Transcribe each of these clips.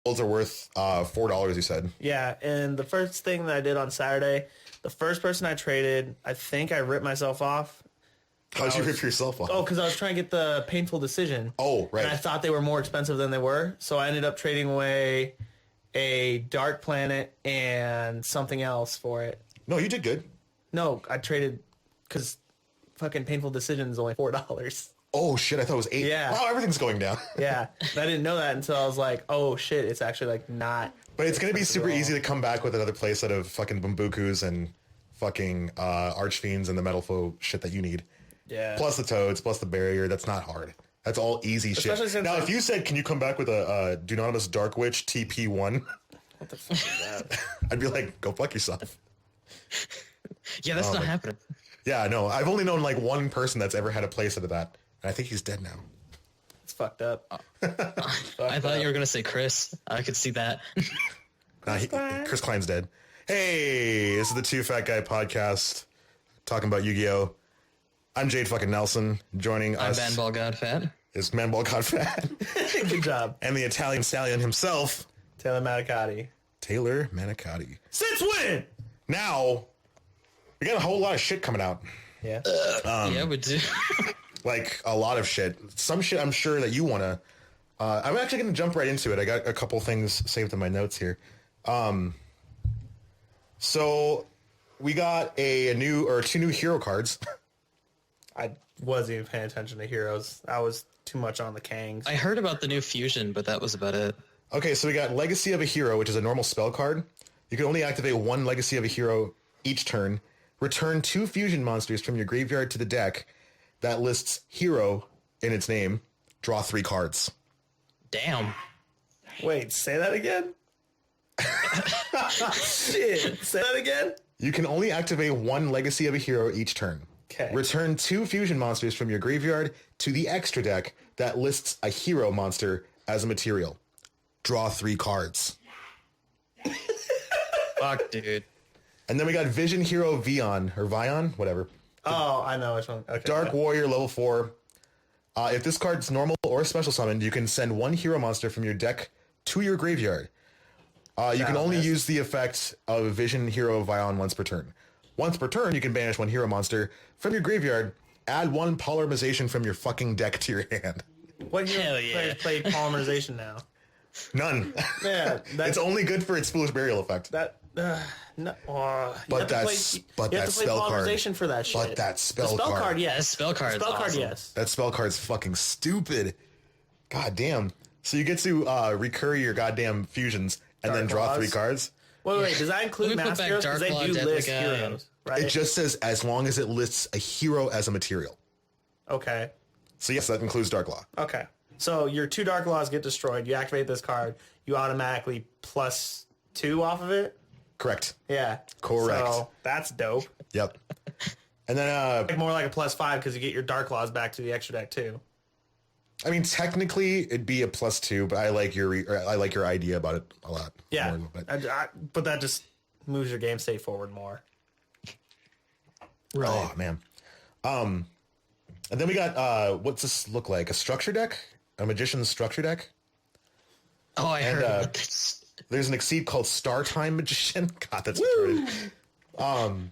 are worth $4, you said. Yeah, and the first thing that I did on Saturday, the first person I traded, I think I ripped myself off. How'd you rip yourself off? Oh, because I was trying to get the painful decision. Oh, right. And I thought they were more expensive than they were, so I ended up trading away a Dark Planet and something else for it. No, you did good. No, I traded because fucking painful decision is only $4. Oh, shit, I thought it was $8. Yeah. Wow, everything's going down. Yeah, I didn't know that until I was like, oh, shit, it's actually, like, not... But it's going to be super easy to come back with another playset of fucking Bumbukus and fucking Archfiends and the Metal Foe shit that you need. Yeah. Plus the Toads, plus the Barrier. That's not hard. That's all easy Especially shit. Now, if you said, can you come back with a Dunonimus Dark Witch TP1? What the fuck is that? I'd be like, go fuck yourself. Yeah, that's not happening. Yeah, no. I've only known like one person that's ever had a playset of that. And I think he's dead now. It's fucked up. I thought you were going to say Chris. I could see that. Nah, Chris Klein's dead. Hey, this is the Two Fat Guy podcast talking about Yu-Gi-Oh! I'm Jade fucking Nelson. Joining us I'm Manball Godfat. is Manball Godfat. Good job. And the Italian stallion himself, Taylor Manicotti. Taylor Manicotti. Since when? Now, we got a whole lot of shit coming out. Yeah. Yeah, we do. Like, a lot of shit. Some shit I'm sure that you want to... I'm actually going to jump right into it. I got a couple things saved in my notes here. So, we got two new hero cards. I wasn't even paying attention to heroes. I was too much on the Kangs. I heard about the new fusion, but that was about it. Okay, so we got Legacy of a Hero, which is a normal spell card. You can only activate one Legacy of a Hero each turn. Return 2 fusion monsters from your graveyard to the deck that lists Hero in its name. Draw 3 cards. Damn. Wait, say that again? Shit. Say that again? You can only activate one Legacy of a Hero each turn. Okay. Return 2 fusion monsters from your graveyard to the extra deck that lists a hero monster as a material. Draw 3 cards. Fuck, dude. And then we got Vision Hero Vion, or Vion, whatever. Oh, I know which one. Okay. Dark yeah. Warrior level 4. If this card's normal or special summoned, you can send 1 hero monster from your deck to your graveyard. You can only use the effect of Vision Hero Vion once per turn. Once per turn, you can banish 1 hero monster from your graveyard, add 1 polymerization from your fucking deck to your hand. What hero Hell yeah. players play polymerization now? None. Yeah. It's only good for its Foolish Burial effect. No, But that spell card. Polymerization for that shit. But that spell the spell card, card. yes. That spell card is Spell card, awesome. yes. That spell card's fucking stupid. God damn. So you get to recur your goddamn fusions and Dark then draw Claws. 3 cards? Wait, does that include We put mass back heroes? Because Dark they Claw, do Deadly list Guy, heroes, right? It just says as long as it lists a hero as a material. Okay. So yes, that includes Dark Law. Okay. So your 2 Dark Laws get destroyed. You activate this card. You automatically +2 off of it. Correct. Yeah. Correct. So that's dope. Yep. And then, More like a +5 because you get your Dark Laws back to the extra deck too. I mean, technically it'd be a +2, but I like your idea about it a lot. Yeah. more, but, But that just moves your game state forward more. Right. oh man. And then we got what's this look like? A structure deck? A Magician's structure deck? Oh, I heard uh, about this. There's an Exceed called Star Time Magician. God, that's retarded.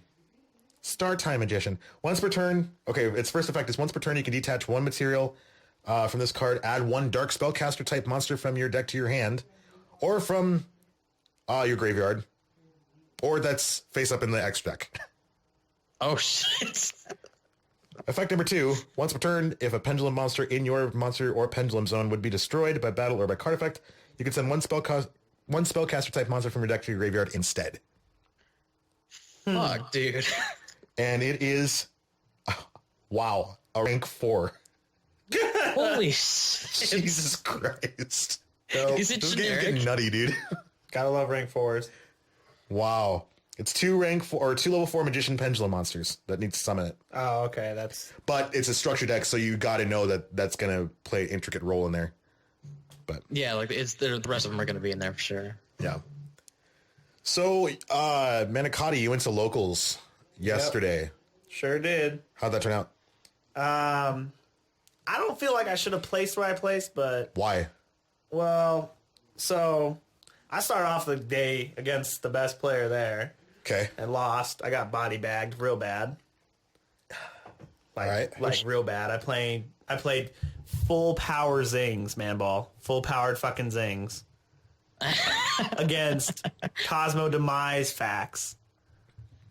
Star Time Magician. Once per turn. Okay, its first effect is once per turn you can detach 1 material from this card. Add 1 Dark Spellcaster type monster from your deck to your hand, or from your graveyard, or that's face up in the X deck. Oh, shit. Effect number 2. Once per turn, if a pendulum monster in your monster or pendulum zone would be destroyed by battle or by card effect, you can send 1 spellcaster type monster from your deck to your graveyard instead. Fuck, dude. And it is, wow, a rank 4. Holy shit. Jesus Christ. Is it This game's generic? getting nutty, dude. Gotta love rank 4s. Wow. It's 2 level 4 magician pendulum monsters that need to summon it. Oh, okay. That's But it's a structure deck, so you got to know that that's going to play an intricate role in there. But Yeah, like the rest of them are going to be in there for sure. yeah. So, Manicotti, you went to locals yesterday. sure did. How'd that turn out? I don't feel like I should have placed where I placed, but Why? well, So I started off the day against the best player there Okay. and lost. I got body bagged real bad. Like real bad. I played full power zings, man ball. Full powered fucking zings. Against Cosmo Demise Fax.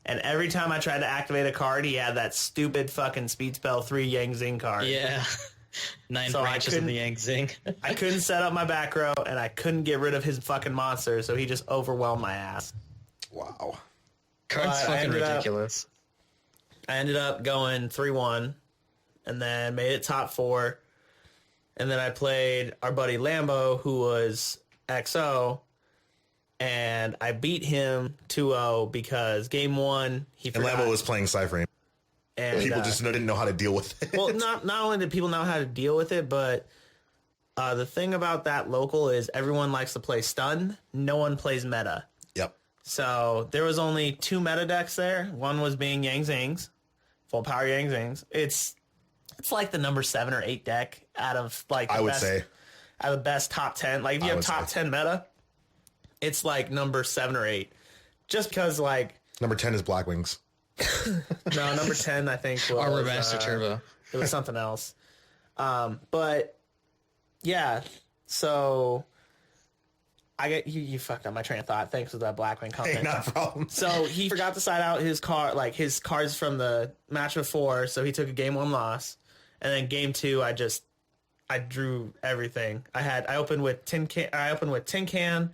And every time I tried to activate a card, he had that stupid fucking Speed Spell 3 Yang Zing card. Yeah. 9 branches of the Yang Zing. I couldn't set up my back row, and I couldn't get rid of his fucking monster, so he just overwhelmed my ass. Wow. Card's fucking ridiculous. I ended up going 3-1, and then made it top 4. And then I played our buddy Lambo, who was XO, and I beat him 2-0 because game 1 he forgot. And Lambo was playing Cypher. And people just didn't know how to deal with it. Well, not only did people know how to deal with it, but the thing about that local is everyone likes to play stun. No one plays meta. Yep. So there was only 2 meta decks there. One was being Yang Zings, full power Yang Zings. It's like the number 7 or 8 deck out of like the out of the best top 10. Like if you have top 10 meta, it's like number 7 or 8. Just because like number 10 is Black Wings. No, number 10 I think was Armor Master Turbo. It was something else. But yeah, so I get you fucked up my train of thought. Thanks for that Blackwing comment. Hey, not a problem. So he forgot to side out his cards from the match before, so he took a game 1 loss. And then game 2 I drew everything. I opened with Tin Can,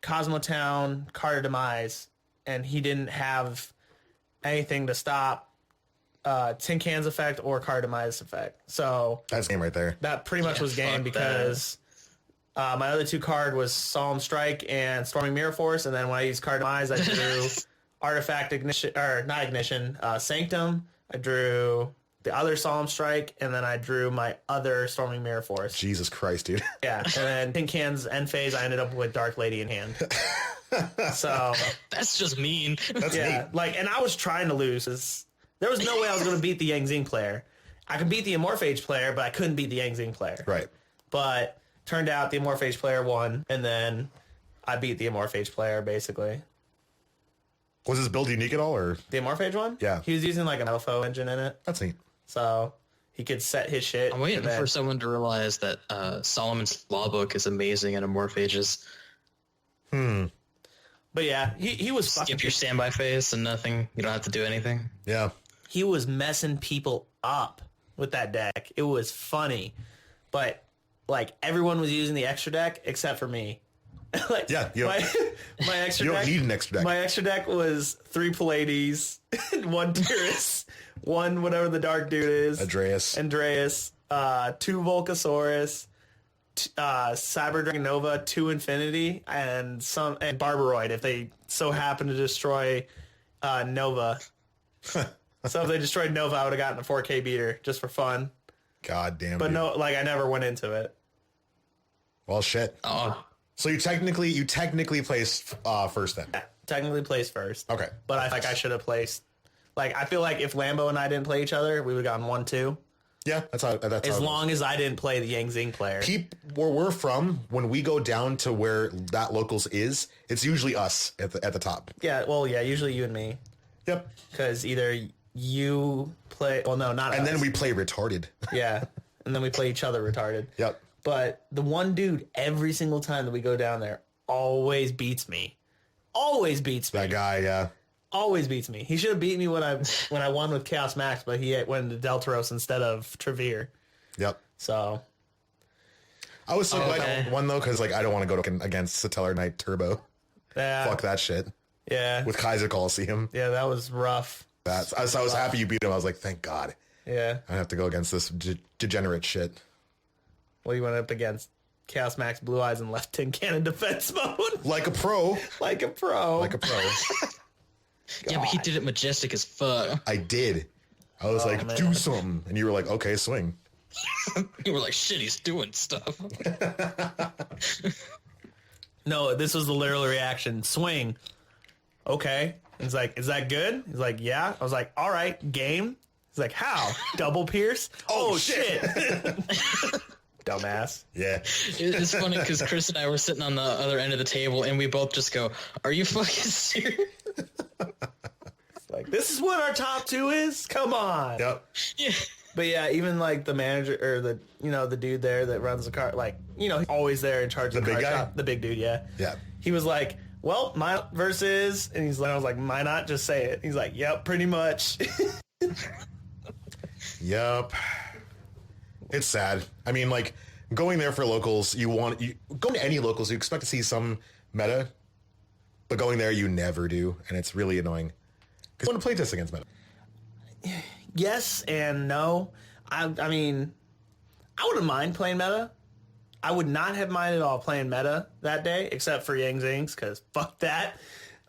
Cosmo Town, Carter Demise, and he didn't have anything to stop Tin Can's effect or Carter Demise effect. So that's game right there. That pretty much was game because my other 2 card was Solemn Strike and Storming Mirror Force, and then when I used Carter Demise, I drew Artifact Ignition, or not Ignition, Sanctum. I drew the other Solemn Strike, and then I drew my other Storming Mirror Force. Jesus Christ, dude. Yeah, and then Tin Can's end phase, I ended up with Dark Lady in hand. So that's just mean. That's mean. Like, and I was trying to lose. There was no way I was going to beat the Yang Zing player. I could beat the Amorphage player, but I couldn't beat the Yang Zing player. Right. But turned out the Amorphage player won, and then I beat the Amorphage player, basically. Was his build unique at all, or the Amorphage one? Yeah. He was using like an Elfo engine in it. That's neat. So he could set his shit. I'm waiting for someone to realize that Solomon's Law Book is amazing in Amorphages. But yeah, he was skip your standby phase and nothing. You don't have to do anything. Yeah. He was messing people up with that deck. It was funny. But like everyone was using the extra deck except for me. Like, yeah, my extra you don't deck, need an extra deck. My extra deck was 3 Pallades, 1 Tyrus, 1 whatever the dark dude is, Andreas, 2 Volcasaurus, Cyber Dragon Nova, 2 Infinity, and Barbaroid if they so happen to destroy Nova. So if they destroyed Nova, I would have gotten a 4K beater just for fun. God damn. But no, like I never went into it. Well, shit. Oh. So you technically placed first then. Yeah, technically placed first. Okay. But I should have placed. Like I feel like if Lambo and I didn't play each other, we would have gotten 1-2. Yeah, that's how. As long as I didn't play the Yang Zing player. Where we're from, when we go down to where that locals is, it's usually us at the top. Yeah. Well, yeah. Usually you and me. Yep. Because either you play. Well, no, not. And us. then we play retarded. Yeah. And then we play each other retarded. Yep. But the one dude, every single time that we go down there, always beats me. Always beats me. That guy, yeah. Always beats me. He should have beat me when I won with Chaos Max, but he went into Deltaros instead of Trevere. Yep. So. I was so glad I won, though, because like, I don't want to go against Satellar Knight Turbo. Yeah. Fuck that shit. Yeah. With Kaiser Coliseum. Yeah, that was rough. I was happy you beat him. I was like, thank God. Yeah. I have to go against this degenerate shit. Well, you went up against Chaos Max Blue Eyes and left Tin Cannon defense mode. Like a pro. Like a pro. Yeah, but he did it majestic as fuck. I did. I was like, man. Do something. And you were like, okay, swing. You were like, shit, he's doing stuff. No, this was the literal reaction. Swing. Okay. He's like, is that good? He's like, yeah. I was like, all right, game. He's like, how? Double pierce? Oh, shit. dumbass. Yeah. It's funny because Chris and I were sitting on the other end of the table, and we both just go, "Are you fucking serious?" Like, this is what our top 2 is? Come on. Yep. Yeah. But yeah, even like the manager or the dude there that runs the car, like, he's always there in charge of the big car guy? shop. The big dude, yeah. Yeah. He was like, well, my verse is, and I was like, why not just say it? He's like, yep, pretty much. Yep. It's sad. I mean, like, going there for locals, going to any locals, you expect to see some meta, but going there, you never do, and it's really annoying. Because you want to play test against meta. Yes and no. I mean, I wouldn't mind playing meta. I would not have minded at all playing meta that day, except for Yang Zings, because fuck that.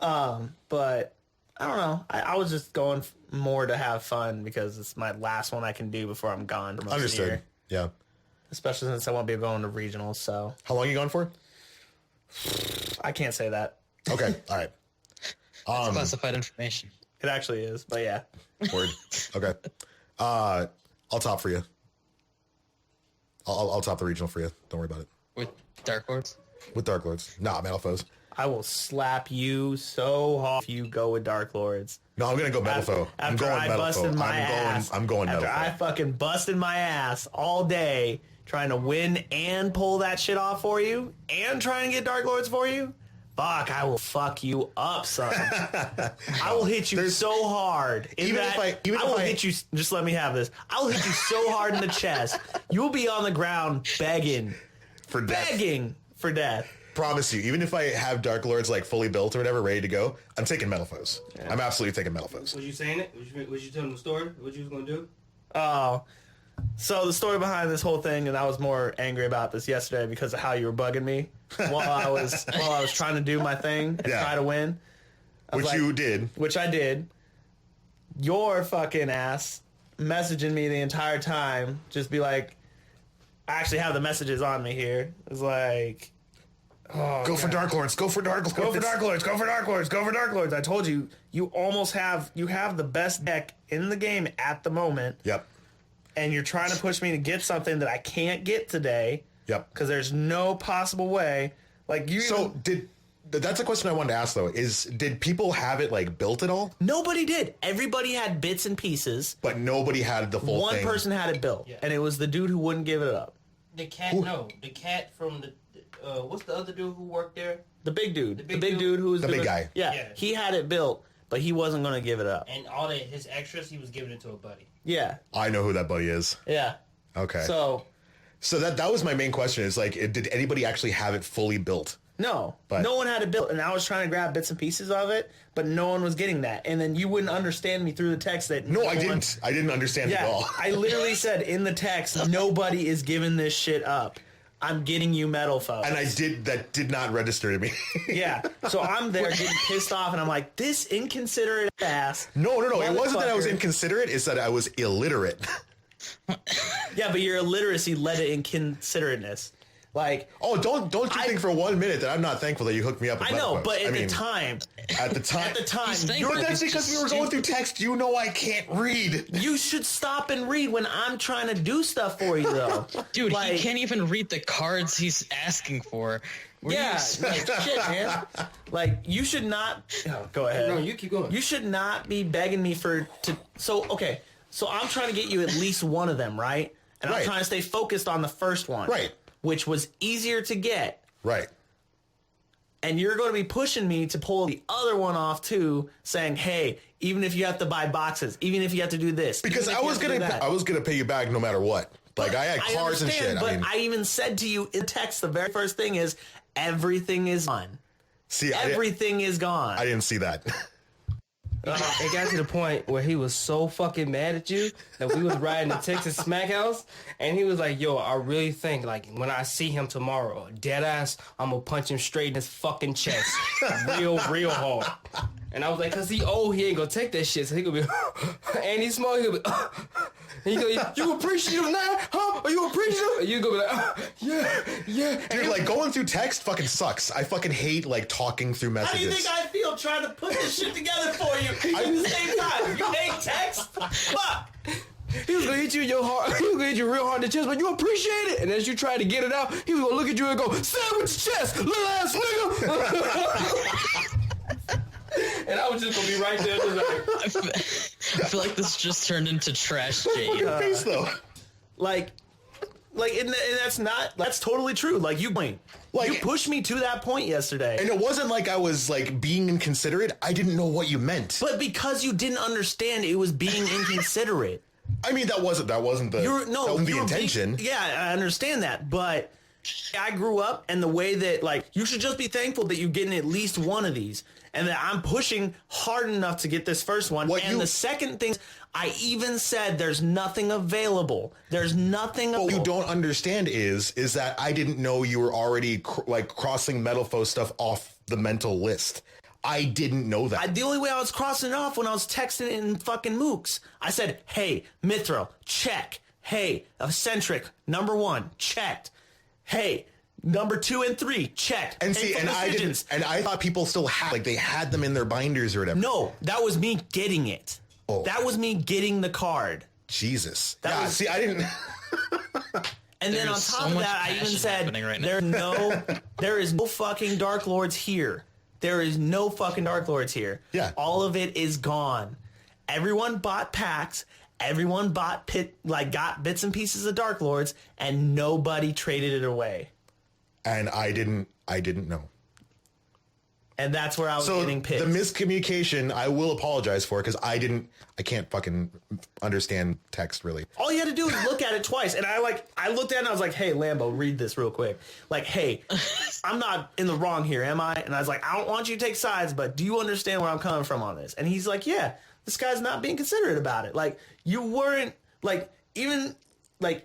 But I don't know. I was just going more to have fun because it's my last one I can do before I'm gone for most of the Understood. year. Yeah. Especially since I won't be going to regionals, so How long are you gone for? I can't say that. Okay. All right. That's classified information. It actually is, but yeah. Word. Okay. I'll top for you. I'll top the regional for you. Don't worry about it. With Dark Lords? With Dark Lords. Nah, Metal Foes. I will slap you so hard if you go with Dark Lords. No, I'm going to go Metal Foe. I'm After going I Metal busted Foe. my ass. I'm going Metal After I Foe. fucking busted my ass all day trying to win and pull that shit off for you and try and get Dark Lords for you. Fuck, I will fuck you up, son. I will hit you so hard. I will hit you. Just let me have this. I will hit you so hard in the chest. You will be on the ground begging For death. begging for death. Promise you, even if I have Dark Lords like fully built or whatever, ready to go, I'm taking Metal Foes. Yeah. I'm absolutely taking Metal Foes. Was you saying it? Was you telling the story? What you was gonna do? Oh, so the story behind this whole thing, and I was more angry about this yesterday because of how you were bugging me while I was trying to do my thing and try to win. Which you did. Which I did. Your fucking ass messaging me the entire time, just be like, I actually have the messages on me here. It's like, Go for Dark Lords. Go for Dark Lords. go for Dark Lords. Go for Dark Lords. Go for Dark Lords. I told you, you have the best deck in the game at the moment. Yep. And you're trying to push me to get something that I can't get today. Yep. Because there's no possible way. Like you. So that's a question I wanted to ask though. Did people have it like built at all? Nobody did. Everybody had bits and pieces. But nobody had the full thing. One person had it built, and it was the dude who wouldn't give it up. The cat, no. The cat from the, what's the other dude who worked there? The big dude. The big dude who was the big guy. Yeah, he had it built, but he wasn't going to give it up. And all his extras, he was giving it to a buddy. Yeah. I know who that buddy is. Yeah. Okay. So that was my main question is like, did anybody actually have it fully built? no, But- no one had it built, and I was trying to grab bits and pieces of it, but no one was getting that. And then you wouldn't understand me through the text that No, I one- didn't. I didn't understand it at Yeah, all. I literally said in the text, nobody is giving this shit up. I'm getting you metal foes. And that did not register to me. Yeah. So I'm there getting pissed off, and I'm like, this inconsiderate ass. No. It wasn't that I was Motherfucker. inconsiderate. It's that I was illiterate. Yeah, but your illiteracy led to inconsiderateness. Like, Oh, don't you think for 1 minute that I'm not thankful that you hooked me up with I know, Metal but Foes. at the time, At the time. He's thankful. That's He's because just we were going through text. You know I can't read. you should stop and read when I'm trying to do stuff for you, though. Dude, like, he can't even read the cards he's asking for. Yeah, like, shit, man. Like, you should not. Oh, go ahead. No, you keep going. You should not be begging me So I'm trying to get you at least one of them, right? And I'm Right. trying to stay focused on the first one. Right. Which was easier to get. Right. And you're going to be pushing me to pull the other one off too, saying, "Hey, even if you have to buy boxes, even if you have to do this, Because even if I you was have to do gonna that." pay you back no matter what. Like I had cars and shit. But I even said to you in text, the very first thing is everything is gone. see, Everything is gone. I didn't see that. It got to the point where he was so fucking mad at you that we was riding the Texas Smack House, and he was like, "Yo, I really think like when I see him tomorrow, dead ass, I'm gonna punch him straight in his fucking chest, real hard." And I was like, "Cause he ain't gonna take that shit, so he gonna be, and he's small, he'll be." And you go, you appreciative now? Huh? Are you appreciative? And you go be like, yeah. Dude, like going through text fucking sucks. I fucking hate like talking through How do you messages. think I feel trying to put this shit together for you at the same time? You hate text? Fuck. He was gonna hit you in your heart. He was gonna hit you real hard in the chest, but you appreciate it. And as you try to get it out, he was gonna look at you and go, "Sandwich chest, little ass nigga." And I was just gonna be right there, just like, I feel like this just turned into trash Jade. Face though. Like, and that's totally true. Like, you pushed me to that point yesterday. And it wasn't like I was like being inconsiderate. I didn't know what you meant. But because you didn't understand, it was being inconsiderate. I mean, that wasn't the intention. I understand that, but I grew up, and the way that, like, you should just be thankful that you're getting at least one of these, and that I'm pushing hard enough to get this first one. The second thing, I even said there's nothing available. There's nothing. What you don't understand is that I didn't know you were already crossing Metalfo stuff off the mental list. I didn't know that. The only way I was crossing it off when I was texting it in fucking Mooks. I said, hey, Mithril, check. Hey, Eccentric, number 1, checked. Hey, number 2 and 3, checked. And see, and I didn't, and I thought people still had, like, they had them in their binders or whatever. No, that was me getting it. Oh. That was me getting the card. Jesus. See, I didn't. And then on top of that, I even said, there is no fucking Dark Lords here. There is no fucking Dark Lords here. Yeah. All of it is gone. Everyone bought packs. Everyone got bits and pieces of Dark Lords, and nobody traded it away. And I didn't know. And that's where I was getting pissed. The miscommunication, I will apologize for, because I can't fucking understand text, really. All you had to do is look at it twice. And I looked at it and I was like, hey, Lambo, read this real quick. Like, hey, I'm not in the wrong here, am I? And I was like, I don't want you to take sides, but do you understand where I'm coming from on this? And he's like, yeah, this guy's not being considerate about it. Like, you weren't, like, even, like,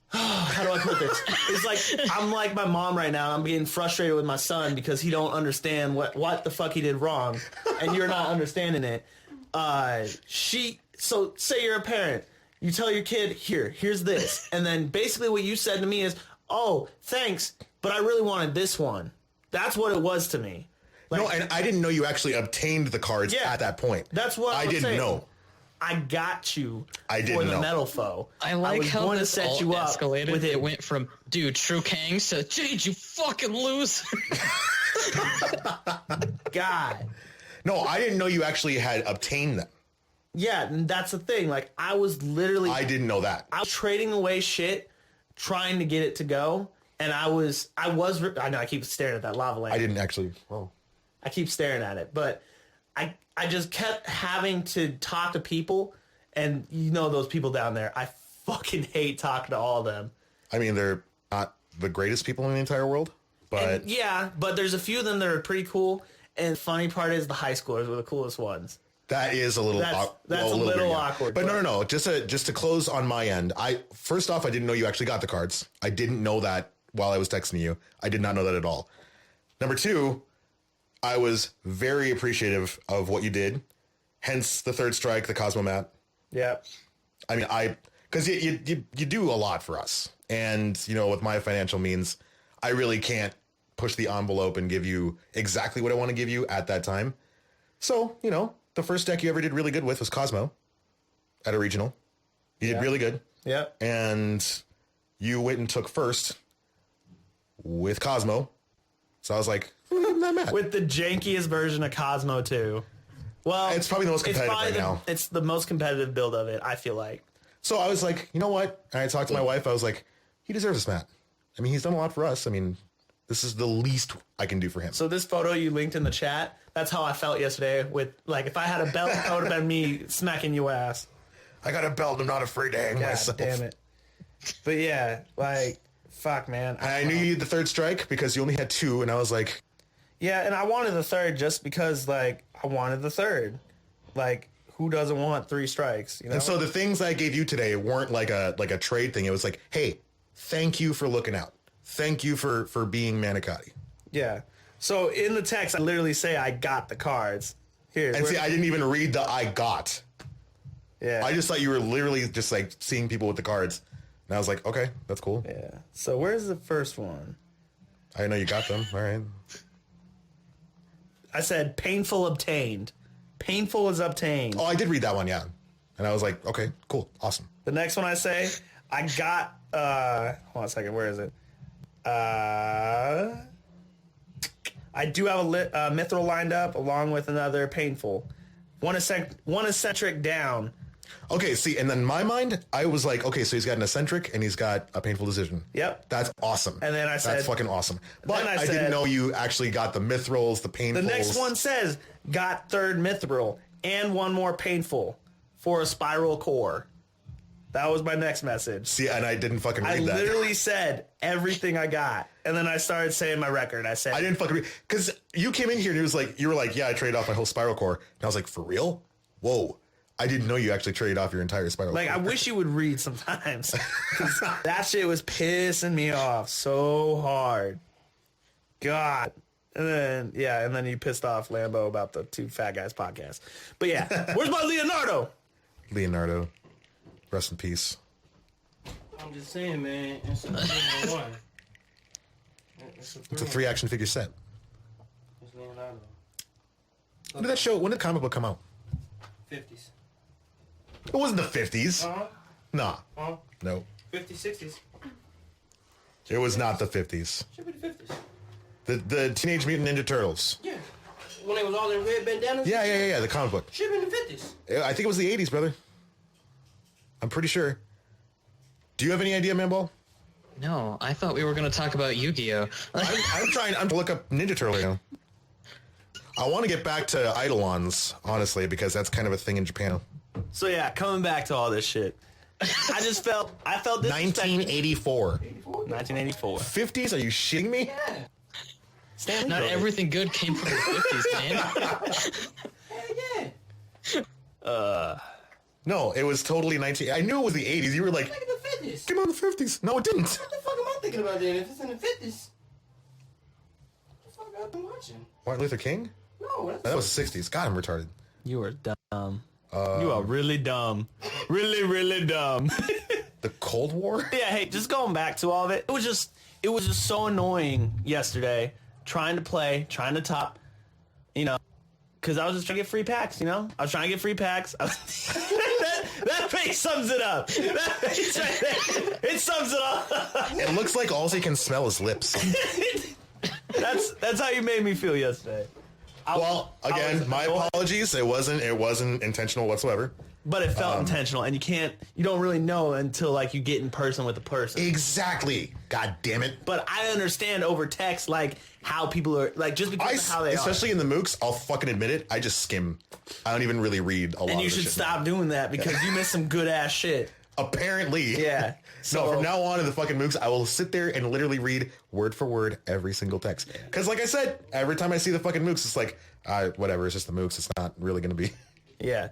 how do I put this? It's like, I'm like my mom right now. I'm getting frustrated with my son because he don't understand what the fuck he did wrong, and you're not understanding it. So say you're a parent. You tell your kid, here's this. And then basically what you said to me is, oh, thanks, but I really wanted this one. That's what it was to me. Like, no, and I didn't know you actually obtained the cards at that point. That's what I didn't know. I got you for the Metalfo. I like how this set you up escalated. With it went from, dude, True Kangs to, Jade, you fucking lose. God. No, I didn't know you actually had obtained them. Yeah, and that's the thing. Like, I was literally... I didn't know that. I was trading away shit, trying to get it to go, and I know, I keep staring at that lava lamp. I didn't actually... Oh. I keep staring at it, but... I just kept having to talk to people, and you know those people down there. I fucking hate talking to all of them. I mean, they're not the greatest people in the entire world, but... but there's a few of them that are pretty cool, and the funny part is the high schoolers were the coolest ones. That is a little... That's a little awkward. But no. Just to close on my end, first off, I didn't know you actually got the cards. I didn't know that while I was texting you. I did not know that at all. Number 2... I was very appreciative of what you did, hence the third strike, the Cosmo mat. Yeah. I mean, because you do a lot for us. And, you know, with my financial means, I really can't push the envelope and give you exactly what I want to give you at that time. So, you know, the first deck you ever did really good with was Cosmo at a regional. You did really good. Yeah. And you went and took first with Cosmo. So I was like, not mad. With the jankiest version of Cosmo 2. Well, it's probably the most competitive right now. It's the most competitive build of it, I feel like. So I was like, you know what? And I talked to my wife. I was like, he deserves this mat. I mean, he's done a lot for us. I mean, this is the least I can do for him. So this photo you linked in the chat, that's how I felt yesterday. With, like, if I had a belt, that would have been me smacking your ass. I got a belt. I'm not afraid to hang myself. Damn it. But yeah, like, fuck, man. I knew you had the third strike because you only had 2, and I was like... Yeah, and I wanted the third just because, like, I wanted the third. Like, who doesn't want 3 strikes, you know? And so the things I gave you today weren't like a trade thing. It was like, hey, thank you for looking out. Thank you for being manicotti. Yeah. So in the text, I literally say I got the cards. Here. And see, I didn't even read the I got. Yeah. I just thought you were literally just, like, seeing people with the cards. And I was like, okay, that's cool. Yeah. So where's the first one? I know you got them. All right. I said painful obtained. Painful is obtained. Oh, I did read that one, yeah. And I was like, okay, cool, awesome. The next one I say, I got, hold on a second, where is it? I do have a mithril lined up along with another painful. One eccentric down. Okay, see, and then in my mind, I was like, okay, so he's got an eccentric and he's got a painful decision. Yep. That's awesome. And then I said... That's fucking awesome. But then I said, didn't know you actually got the mithrils, the painfuls. The next one says, got third mithril and one more painful for a spiral core. That was my next message. See, and I didn't fucking read that. I literally said everything I got. And then I started saying my record. I said... I didn't fucking read... Because you came in here and you were like, yeah, I traded off my whole spiral core. And I was like, for real? Whoa. I didn't know you actually traded off your entire spiral core. I wish you would read sometimes. That shit was pissing me off so hard. God. And then you pissed off Lambo about the Two Fat Guys podcast. But yeah, where's my Leonardo? Leonardo. Rest in peace. I'm just saying, man. It's a 3-1. It's a 3 action figure set. It's Leonardo. When did comic book come out? 50s. It wasn't the 50s. Nah. No. 50s, 60s. It was not the 50s. Should be the 50s. The Teenage Mutant Ninja Turtles. Yeah. When they was all in red bandanas? Yeah, the comic book. Should be in the 50s. I think it was the 80s, brother. I'm pretty sure. Do you have any idea, Manball? No, I thought we were going to talk about Yu-Gi-Oh. I'm trying to look up Ninja Turtle right now. I want to get back to Eidolons, honestly, because that's kind of a thing in Japan. So yeah, coming back to all this shit. I felt this 1984. 1984. 50s? Are you shitting me? Yeah. Not everything good came from the 50s, man. Hell yeah. No, it was totally 19... I knew it was the 80s. You were like, Look at the 50s. came out in the 50s. No, it didn't. What the fuck am I thinking about then if it's in the 50s? What the fuck I've been watching? Martin Luther King? No, That was the 60s. God, I'm retarded. You are dumb. You are really dumb. Really, really dumb. The Cold War? Yeah, hey, just going back to all of it. It was just so annoying yesterday trying to top, because I was just trying to get free packs, I was trying to get free packs. That face sums it up. That face right there, it sums it up. It looks like all he can smell is lips. That's how you made me feel yesterday. Well, again, my apologies. It wasn't intentional whatsoever. But it felt intentional, and you don't really know until you get in person with the person. Exactly. God damn it. But I understand over text how people are just because of how they especially in the MOOCs, I'll fucking admit it. I just skim. I don't even really read a lot. And you of the should shit stop doing that because you miss some good ass shit. Apparently. Yeah. So from now on in the fucking MOOCs, I will sit there and literally read word for word every single text. Because like I said, every time I see the fucking MOOCs, it's like, whatever. It's just the MOOCs. It's not really going to be. Yeah.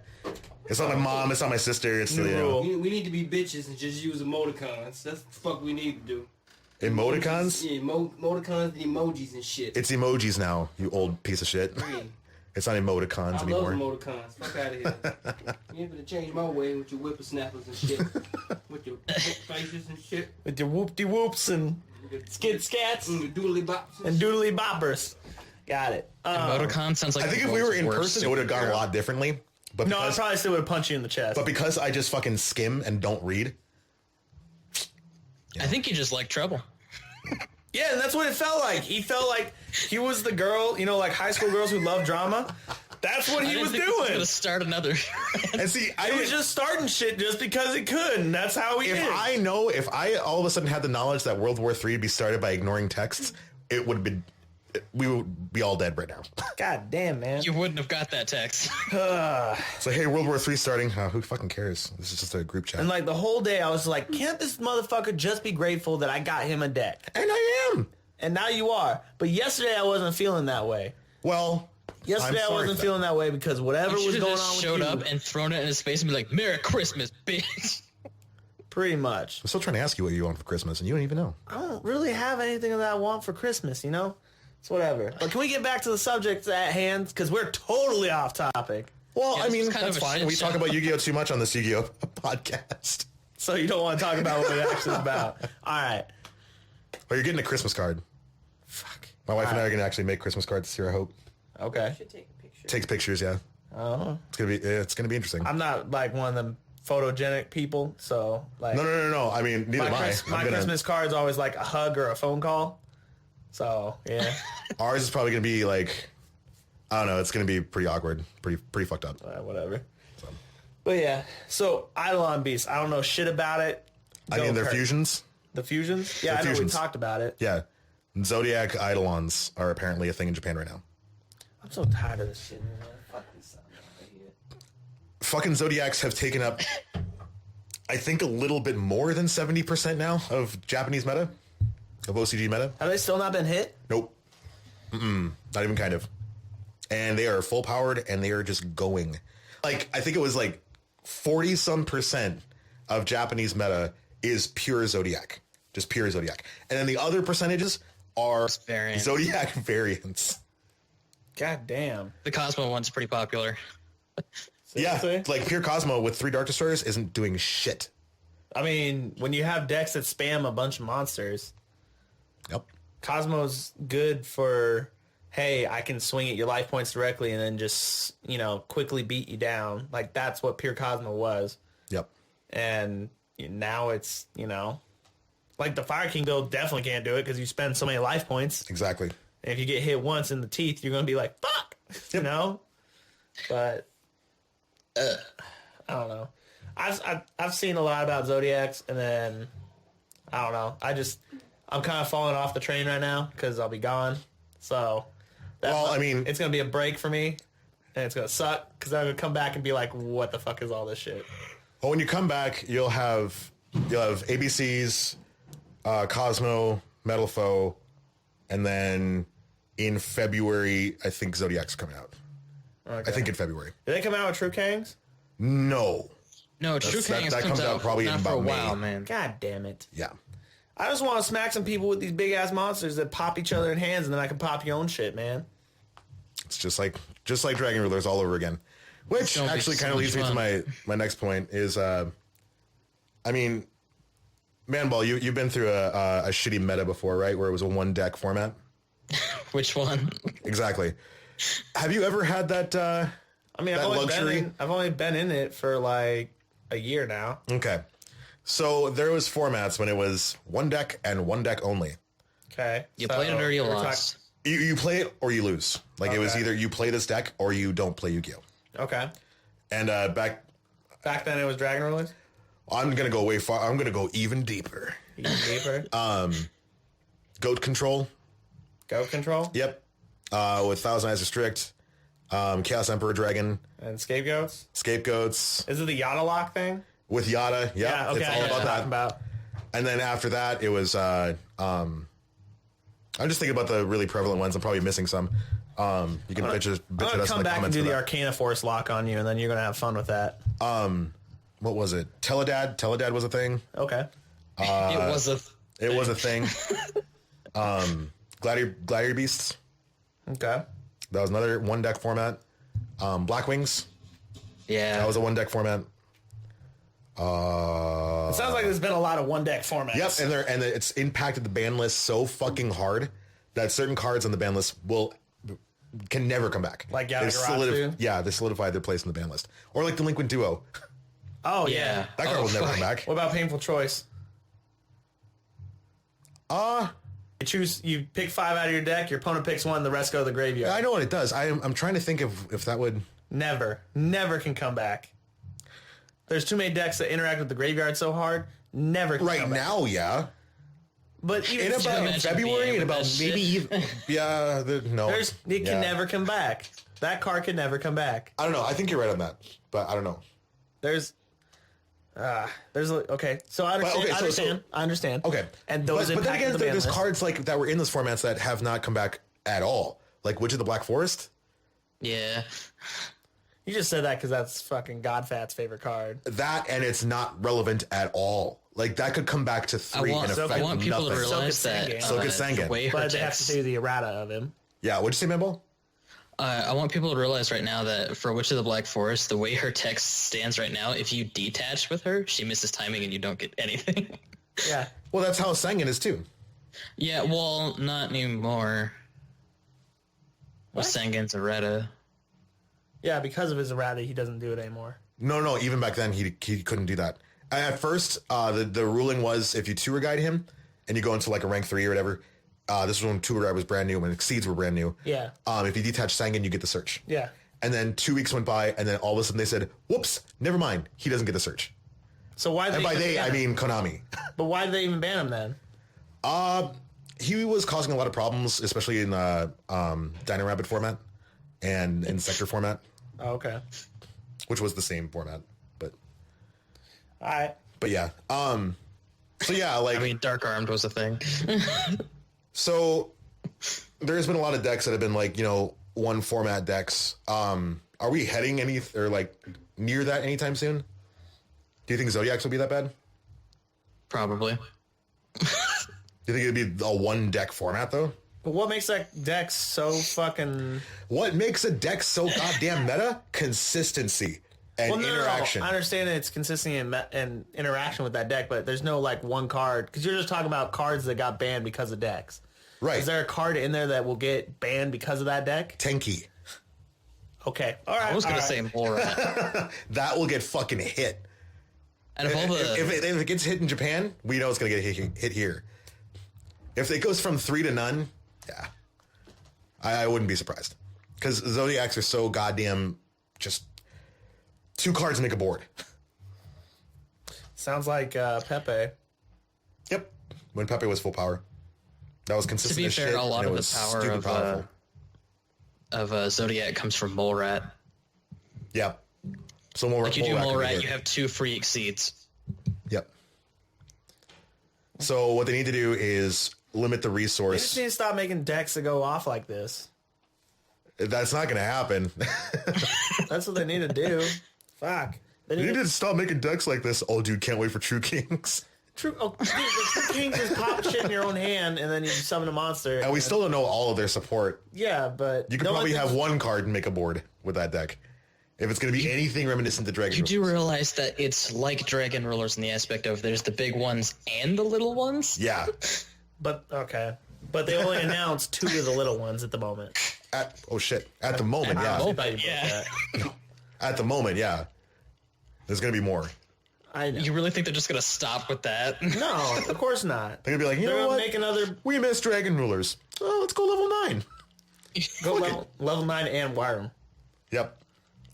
It's not my mom. It's not my sister. It's we need to be bitches and just use emoticons. That's the fuck we need to do. Emoticons? Yeah, emoticons and emojis and shit. It's emojis now, you old piece of shit. It's not emoticons anymore. I love emoticons. Fuck out of here. You ain't gonna change my way with your whippersnappers and shit. With your faces and shit. With your whoop-de-whoops and skid scats. And your doodly bops. And doodly boppers. Got it. Emoticon sounds like I think if we were in person, it would have gone a lot differently. But no, I probably still would have punched you in the chest. But because I just fucking skim and don't read. I think you just like trouble. Yeah, and that's what it felt like. He felt like he was the girl, high school girls who love drama. That's what he was doing. He was gonna start another. And see, I was just starting shit just because he could, and that's how he did. If I all of a sudden had the knowledge that World War III would be started by ignoring texts, it would have been... We would be all dead right now. God damn, man. You wouldn't have got that text. So, hey, World War III starting. Who fucking cares? This is just a group chat. And the whole day I was like, can't this motherfucker just be grateful that I got him a deck? And I am. And now you are. But yesterday I wasn't feeling that way. Well, yesterday I wasn't feeling that way because whatever was going on with showed up and thrown it in his face and be like, Merry Christmas, bitch. Pretty much. I'm still trying to ask you what you want for Christmas, and you don't even know. I don't really have anything that I want for Christmas, It's whatever. But can we get back to the subject at hand? Because we're totally off topic. Well, Yeah, I mean, it's kind that's of a fine. shit We show. talk about Yu-Gi-Oh! Too much on this Yu-Gi-Oh! Podcast. So you don't want to talk about what it actually is about. All right. Oh, you're getting a Christmas card. Fuck. My wife and I are going to actually make Christmas cards this year, I hope. Okay. Should take a picture. Takes pictures, yeah. Oh, It's gonna be interesting. I'm not like one of them photogenic people, so like No. I mean, neither am I. My Christmas card is always like a hug or a phone call. So yeah, ours is probably gonna be like, I don't know. It's gonna be pretty awkward, pretty fucked up. whatever. But yeah, so Eidolon Beast, I don't know shit about it. I mean, they're fusions. The fusions? Yeah, I know we talked about it. Yeah. Zodiac Eidolons are apparently a thing in Japan right now. I'm so tired of this shit, man. Fuck this. Fucking Zodiacs have taken up, I think, a little bit more than 70% now of Japanese meta, of OCG meta. Have they still not been hit? Nope. Not even kind of. And they are full powered and they are just going. Like, I think it was like 40-some% of Japanese meta is pure Zodiac. Just pure Zodiac. And then the other percentages are Zodiac variants. God damn. The Cosmo one's pretty popular. Yeah, like pure Cosmo with 3 Dark Destroyers isn't doing shit. I mean, when you have decks that spam a bunch of monsters, Yep. Cosmo's good for, hey, I can swing at your life points directly and then just, quickly beat you down. Like, that's what pure Cosmo was. Yep. And now it's, like the Fire King build definitely can't do it because you spend so many life points. Exactly. And if you get hit once in the teeth, you're going to be like, fuck, But I don't know. I've seen a lot about Zodiacs, and then I don't know. I'm kind of falling off the train right now because I'll be gone. So, it's gonna be a break for me, and it's gonna suck because I'm gonna come back and be like, "What the fuck is all this shit?" Well, when you come back, you'll have ABCs, Cosmo, Metal Foe, and then in February, I think Zodiac's coming out. Okay. I think in February. Did they come out with True Kangs? No. No, True Kangs that comes out probably in not for about a while, May. man. God damn it! Yeah. I just want to smack some people with these big ass monsters that pop each other in hands, and then I can pop your own shit, man. It's just like Dragon Rulers all over again. Which actually kind of leads me to my next point is, I mean, Manball, you've been through a shitty meta before, right? Where it was a 1-deck format. Which one? Exactly. Have you ever had that? I mean, I've only been in it for like a year now. Okay. So there was formats when it was 1 deck and 1 deck only. Okay. You played it or you lost. You play it or you lose. Like it was either you play this deck or you don't play Yu-Gi-Oh. Okay. And back then it was Dragon Rulers? I'm going to go way far. I'm going to go even deeper. Even deeper? Goat Control. Goat Control? Yep. With Thousand Eyes Restrict. Chaos Emperor Dragon. And Scapegoats? Scapegoats. Is it the Yada Lock thing? With Yada. Yeah, okay. It's all about that. And then after that, it was... I'm just thinking about the really prevalent ones. I'm probably missing some. You can bitch at us in the comments. I'm going to come back and do the that. Arcana Force lock on you, and then you're going to have fun with that. What was it? Teledad? Teledad was a thing. Okay. It was a thing. Gladiator Beasts. Okay. That was another 1-deck format. Black Wings. Yeah. That was a 1-deck format. It sounds like there's been a lot of 1-deck formats. Yep, and it's impacted the ban list so fucking hard that certain cards on the ban list can never come back. Like Yata-Garasu? Yeah, they solidified their place in the ban list. Or like Delinquent Duo. Oh, yeah. That card will never come back. What about Painful Choice? You pick 5 out of your deck, your opponent picks 1, the rest go to the graveyard. I know what it does. I'm trying to think of if that would... Never can come back. There's too many decks that interact with the graveyard so hard, never can come back. Right now, yeah. But even in about February, in about maybe even... Yeah, no. It can never come back. That card can never come back. I don't know. I think you're right on that, but I don't know. Okay, so I understand. I understand. Okay, and those. But then again, there's cards like that were in those formats that have not come back at all. Like Witch of the Black Forest. Yeah. You just said that because that's fucking Godfat's favorite card. That and it's not relevant at all. Like that could come back to 3 and affect I want people nothing. to realize So could Sangan. But they have to do the errata of him. Yeah, what'd you say, Manball? I want people to realize right now that for Witch of the Black Forest, the way her text stands right now, if you detach with her, she misses timing and you don't get anything. Yeah. Well, that's how Sangan is too. Yeah, well, not anymore. With Sangan's errata. Yeah, because of his errata, he doesn't do it anymore. No. Even back then, he couldn't do that. At first, the ruling was if you tour guide him and you go into like a rank 3 or whatever. This was when tour guide was brand new, when Exceeds were brand new. Yeah. If you detach Sangan, you get the search. Yeah. And then 2 weeks went by, and then all of a sudden they said, "Whoops, never mind. He doesn't get the search." So why? And by they, I mean Konami. But why did they even ban him then? He was causing a lot of problems, especially in Dino Rabbit format and in Sector format, Oh, okay. which was the same format. All right. But yeah. So yeah, like I mean, Dark Armed was a thing. so there's been a lot of decks that have been like, one format decks. Are we heading near that anytime soon? Do you think Zodiacs will be that bad? Probably. Do you think it'd be a one deck format though? But what makes that deck so fucking... What makes a deck so goddamn meta? Consistency and interaction. I understand that it's consistency and interaction with that deck, but there's no like one card, because you're just talking about cards that got banned because of decks. Right. Is there a card in there that will get banned because of that deck? Tenki. Okay. All right. I was going to say Morat. That will get fucking hit. Out of all the... If it gets hit in Japan, we know it's going to get hit here. If it goes from 3 to none, yeah. I wouldn't be surprised. Because Zodiacs are so goddamn just 2 cards make a board. Sounds like Pepe. Yep. When Pepe was full power. That was consistent To be as fair, shit, a lot and of it the was power of Zodiac comes from Mole Rat. Yeah. So Mole Like you do Mole Rat, hit. you have 2 free Exceeds. Yep. So what they need to do is limit the They just resource. need to stop making decks that go off like this. That's not going to happen. That's what they need to do. Fuck. They They need need to... to stop making decks like this. Oh, dude, can't wait for True Kings. Dude, the True King just pop shit in your own hand, and then you summon a monster. And we still don't know all of their support. Yeah, but... You could probably have one card and make a board with that deck. If it's going to be anything reminiscent to Dragon You do Rulers. realize that it's like Dragon Rulers in the aspect of there's the big ones and the little ones? Yeah. But, okay. But they only announced 2 of the little ones at the moment. Oh, shit. At the moment, yeah. I thought you broke Yeah. that. At the moment, yeah. There's going to be more. I know. You really think they're just going to stop with that? No, of course not. They're going to be like, you They're know gonna what? make another... We missed Dragon Rulers. Oh, let's go level 9. Go level 9 and Worm. Yep.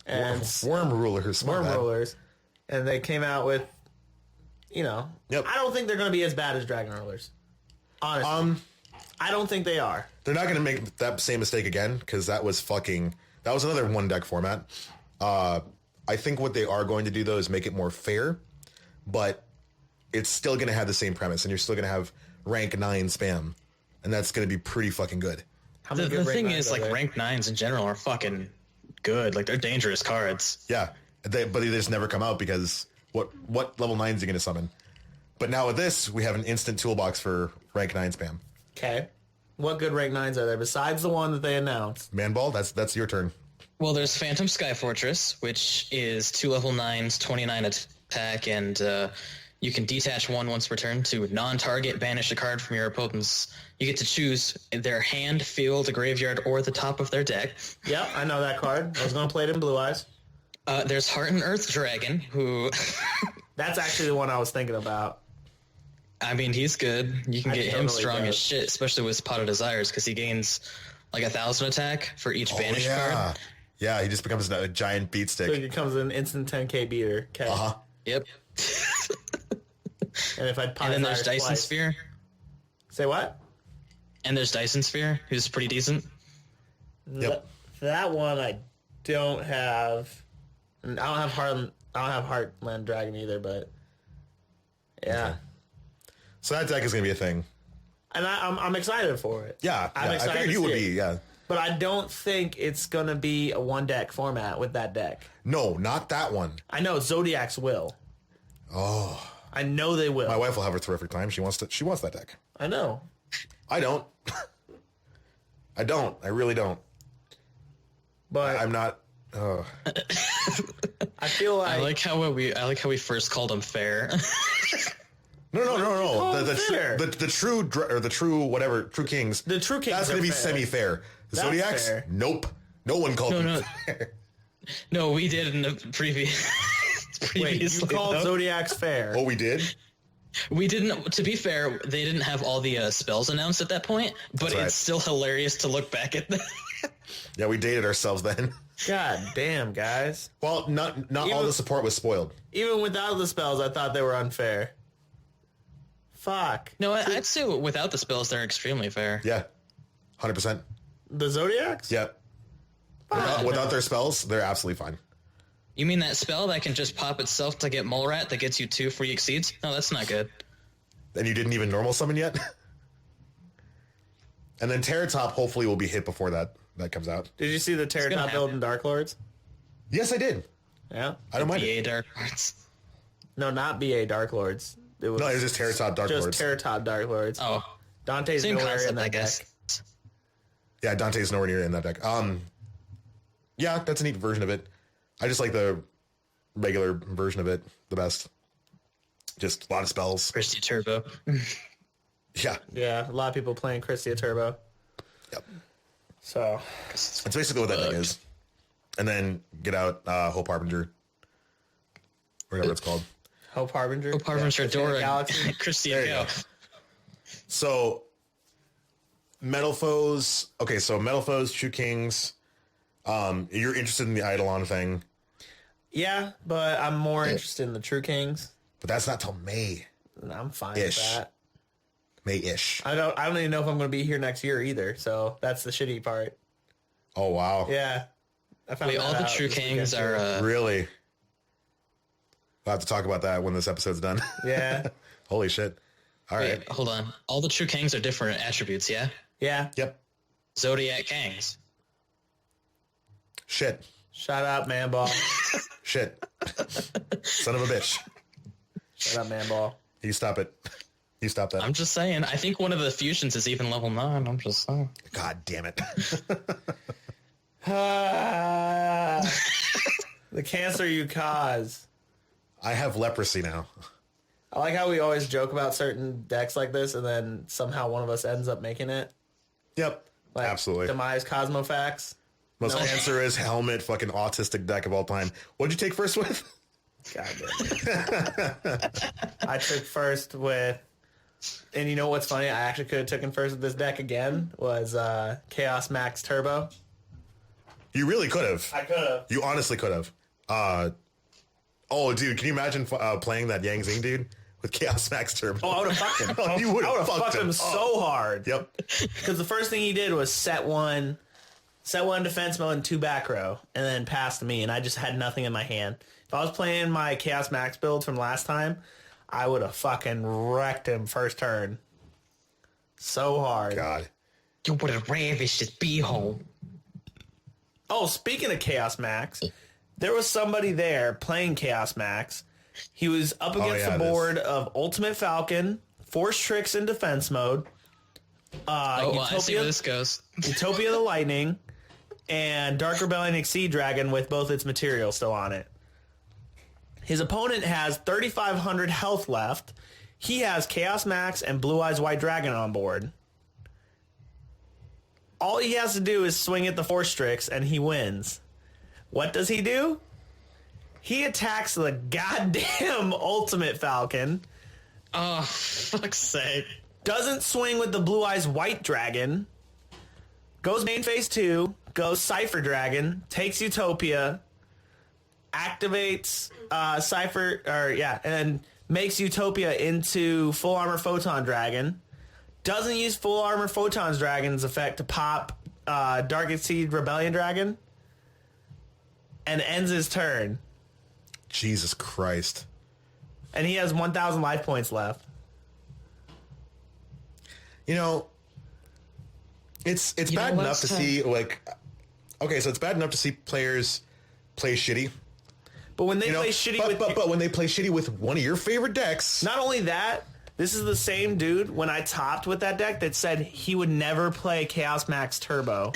And Worm Rulers. my Worm bad. Rollers. And they came out with, Yep. I don't think they're going to be as bad as Dragon Rollers. Honestly. I don't think they are. They're not going to make that same mistake again, because that was another one deck format. I think what they are going to do, though, is make it more fair, but it's still going to have the same premise, and you're still going to have rank 9 spam, and that's going to be pretty fucking good. How The many good thing rank is, nines are like, there? rank 9s in general are fucking good. Like, they're dangerous cards. Yeah, but they just never come out because what level 9s are you going to summon? But now with this, we have an instant toolbox for rank 9 spam. Okay. What good rank 9s are there besides the one that they announced? Man Ball, that's your turn. Well, there's Phantom Sky Fortress, which is 2 level 9s, 29 attack, and you can detach one once per turn to non-target, banish a card from your opponent's. You get to choose their hand, field, graveyard, or the top of their deck. Yep, I know that card. I was going to play it in Blue Eyes. There's Heart and Earth Dragon, who... That's actually the one I was thinking about. I mean, he's good. You can I get him totally strong get as it. shit, especially with Pot of Desires, because he gains like 1,000 attack for each banish yeah. card. Yeah, he just becomes a giant beat So stick. it becomes an instant 10k beater. Okay. Uh-huh. Yep. And if I And then there's Desires Dyson twice- Sphere. Say what? And there's Dyson Sphere, who's pretty decent. Yep. That one I don't have. I don't have Heartland Dragon either, but yeah. Okay. So that deck is going to be a thing. And I'm excited for it. Yeah, I'm I excited figured to you would see be, it. yeah. But I don't think it's gonna be a one deck format with that deck. No, not that one. I know Zodiacs will. Oh. I know they will. My wife will have a terrific time. She wants that deck. I know. I don't. I don't. I really don't. But I'm not. I feel like, I like how we first called him fair. No. call The it fair? true whatever, True Kings. The True Kings That's going are to be fair. semi-fair. The That's Zodiacs? fair. Nope. No one called them No. fair. No, we did in the previous. Wait, you called Zodiac's fair. Oh, we did? We didn't. To be fair, they didn't have all the spells announced at that point, but right. it's still hilarious to look back at. Yeah, we dated ourselves then. God damn, guys. Well, not all the support was spoiled. Even without the spells, I thought they were unfair. Fuck. No, I'd say without the spells, they're extremely fair. Yeah, 100%. The Zodiacs? Yeah. Without their spells, they're absolutely fine. You mean that spell that can just pop itself to get Mole Rat that gets you 2 free exceeds? No, that's not good. And you didn't even normal summon yet? And then Terratop hopefully will be hit before that comes out. Did you see the Terratop build in Dark Lords? Yes, I did. Yeah. I don't mind BA it. Dark Lords. No, not BA Dark Lords. It was just Terratop Dark Lords. Just Terratop Dark Lords. Oh, Dante's same nowhere concept, in that I guess. deck. Yeah, Dante's nowhere near in that deck. Yeah, that's a neat version of it. I just like the regular version of it the best. Just a lot of spells. Christy Turbo. Yeah. Yeah, a lot of people playing Christia Turbo. Yep. So That's basically what that deck is. And then get out Hope Harbinger. Or whatever it's called. Hope Harbinger. Hope Harbinger, Dora, Galaxy. Christy There you Go. go. So Metal Foes. Okay, so Metal Foes, True Kings. You're interested in the Eidolon thing. Yeah, but I'm more interested in the True Kings. But that's not till May. And I'm fine Ish. with that. May-ish. I don't even know if I'm going to be here next year either. So that's the shitty part. Oh, wow. Yeah. I found Wait, that all the out True this Kings weekend, are... too. Really? We'll have to talk about that when this episode's done. Yeah. Holy shit. All right. Wait, hold on. All the True Kings are different attributes, yeah? Yeah. Yep. Zodiac Kings. Shit. Shut up, man ball. Shit. Son of a bitch. Shut up, man ball. You stop it. You stop that. I'm just saying. I think one of the fusions is even level 9. I'm just saying. God damn it. The cancer you cause. I have leprosy now. I like how we always joke about certain decks like this, and then somehow one of us ends up making it. Yep. Like Absolutely. Demise Cosmofax. Most No. answer is helmet, fucking autistic deck of all time. What'd you take first with? God damn it. I took first with, and you know what's funny? I actually could have taken first with this deck again, was Chaos Max Turbo. You really could have. I could have. You honestly could have. Oh, dude, can you imagine playing that Yang Zing dude with Chaos Max Turbo? Oh, I would have fucked him. Oh, you would I have would have fucked him up. so hard. Yep. Because the first thing he did was set one defense mode and 2 back row, and then passed me, and I just had nothing in my hand. If I was playing my Chaos Max build from last time, I would have fucking wrecked him first turn. So hard. God. You would have ravished his beehole. Oh, speaking of Chaos Max, there was somebody there playing Chaos Max. He was up against the board of Ultimate Falcon, Force Tricks in defense mode, I see where this goes. Utopia the Lightning, and Dark Rebellion Exceed Dragon with both its materials still on it. His opponent has 3,500 health left. He has Chaos Max and Blue Eyes White Dragon on board. All he has to do is swing at the Force Tricks, and he wins. What does he do? He attacks the goddamn Ultimate Falcon. Oh, fuck's sake. Doesn't swing with the Blue Eyes White Dragon. Goes main phase 2. Goes Cypher Dragon. Takes Utopia. Activates Cypher, and then makes Utopia into Full Armor Photon Dragon. Doesn't use Full Armor Photon Dragon's effect to pop Dark Exceed Rebellion Dragon. And ends his turn. Jesus Christ. And he has 1,000 life points left. You know, it's bad enough to see, like... Okay, so it's bad enough to see players play shitty. But when they play shitty but when they play shitty with one of your favorite decks... Not only that, this is the same dude when I topped with that deck that said he would never play Chaos Max Turbo.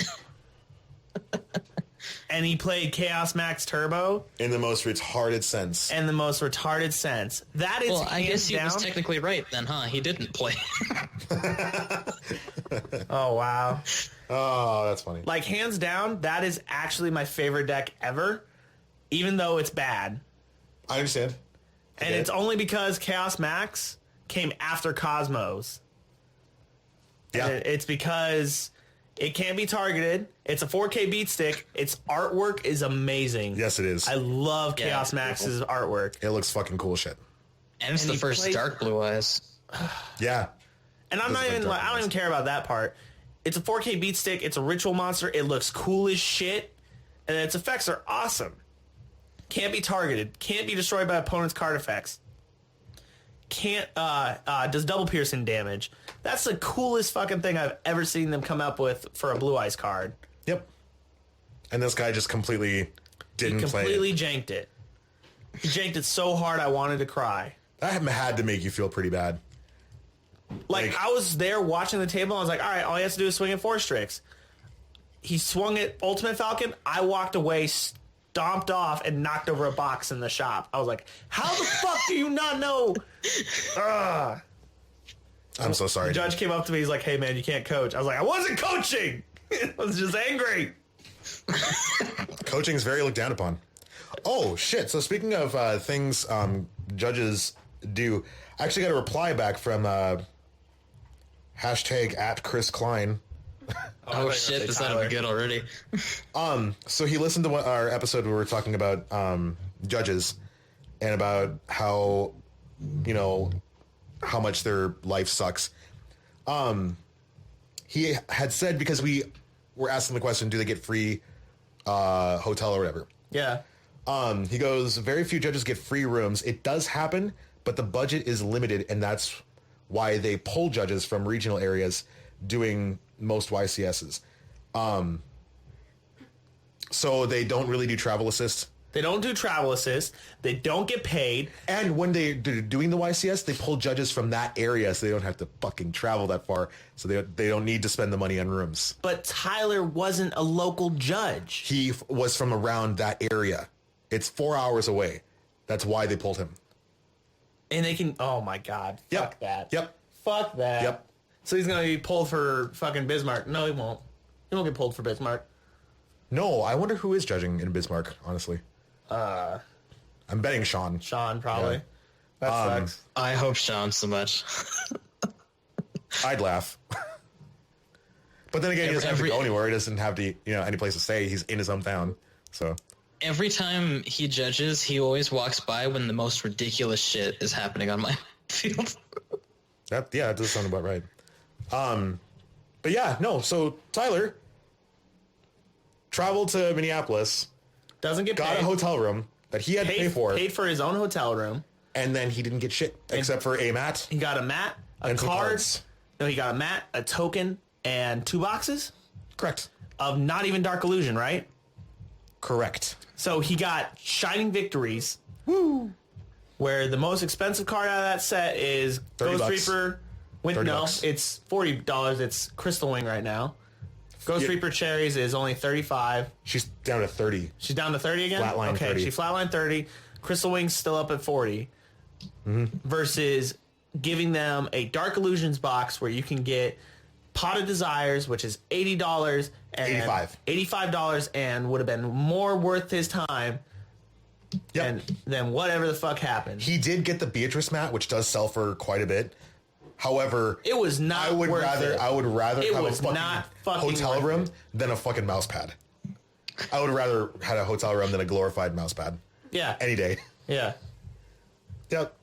And he played Chaos Max Turbo. In the most retarded sense. And the most retarded sense. That is Well, I guess he down. was technically right then, huh? He didn't play. Oh, wow. Oh, that's funny. Like, hands down, that is actually my favorite deck ever. even though it's bad. I understand. And it's only because Chaos Max came after Cosmos. Yeah. It's because it can't be targeted. It's a 4K beat stick. Its artwork is amazing. Yes, it is. I love Chaos Max's artwork. It looks fucking cool as shit. And it's the first Dark Blue Eyes. Yeah. And I don't even care about that part. It's a 4K beat stick. It's a ritual monster. It looks cool as shit. And its effects are awesome. Can't be targeted. Can't be destroyed by opponent's card effects. Can't does double piercing damage. That's the coolest fucking thing I've ever seen them come up with for a Blue Eyes card. Yep. And this guy just completely didn't play it. Completely janked it. He janked it so hard I wanted to cry. That had to make you feel pretty bad. Like, I was there watching the table, and I was like, all right, all he has to do is swing at 4 Strix. He swung at Ultimate Falcon. I walked away, stomped off, and knocked over a box in the shop. I was like, how the fuck do you not know? Ugh. I'm so sorry. The judge came up to me. He's like, hey, man, you can't coach. I was like, I wasn't coaching. I was just angry. Coaching is very looked down upon. Oh, shit. So speaking of things judges do, I actually got a reply back from hashtag @ChrisKlein. Oh shit, this sounded good already. So he listened to our episode where we were talking about judges and about how, how much their life sucks. He had said, because we were asking the question, do they get free hotel or whatever? Yeah. He goes, very few judges get free rooms. It does happen, but the budget is limited, and that's why they pull judges from regional areas doing most YCSs. So they don't really do travel assist. They don't do travel assist. They don't get paid. And when they're doing the YCS, they pull judges from that area so they don't have to fucking travel that far. So they don't need to spend the money on rooms. But Tyler wasn't a local judge. He was from around that area. It's 4 hours away. That's why they pulled him. And they can... Oh, my God. Yep. Fuck that. Yep. Fuck that. Yep. So he's going to be pulled for fucking Bismarck. No, he won't. He won't get pulled for Bismarck. No, I wonder who is judging in Bismarck, honestly. I'm betting Sean. Sean, probably. Yeah. That sucks. I hope Sean so much. I'd laugh. But then again, he doesn't have to go anywhere. He doesn't have to, any place to stay. He's in his hometown. So every time he judges, he always walks by when the most ridiculous shit is happening on my field. that does sound about right. But yeah, no. So Tyler traveled to Minneapolis, Doesn't get got paid. a hotel room that he had to pay for, Paid for his own hotel room. and then he didn't get shit except for a mat. He got a mat, a And some card. cards. No, he got a mat, a token, and 2 boxes Correct. of not even Dark Illusion, right? Correct. So he got Shining Victories. Woo! Where the most expensive card out of that set is $30 Ghost Reaper. $30. It's $40. It's Crystal Wing right now. Ghost Yeah. Reaper Cherries is only $35. She's down to 30. She's down to 30 again? Flatline okay, 30. she flatline 30. Crystal Wing's still up at 40. Versus giving them a Dark Illusions box where you can get Pot of Desires, which is $80 and $85 and would have been more worth his time Yep. than whatever the fuck happened. He did get the Beatrice mat, which does sell for quite a bit. However, It was not I would worth rather it. have a was not fucking hotel worth room it. than a fucking mouse pad. I would rather had a hotel room than a glorified mouse pad Yeah. any day. Yeah. Yep.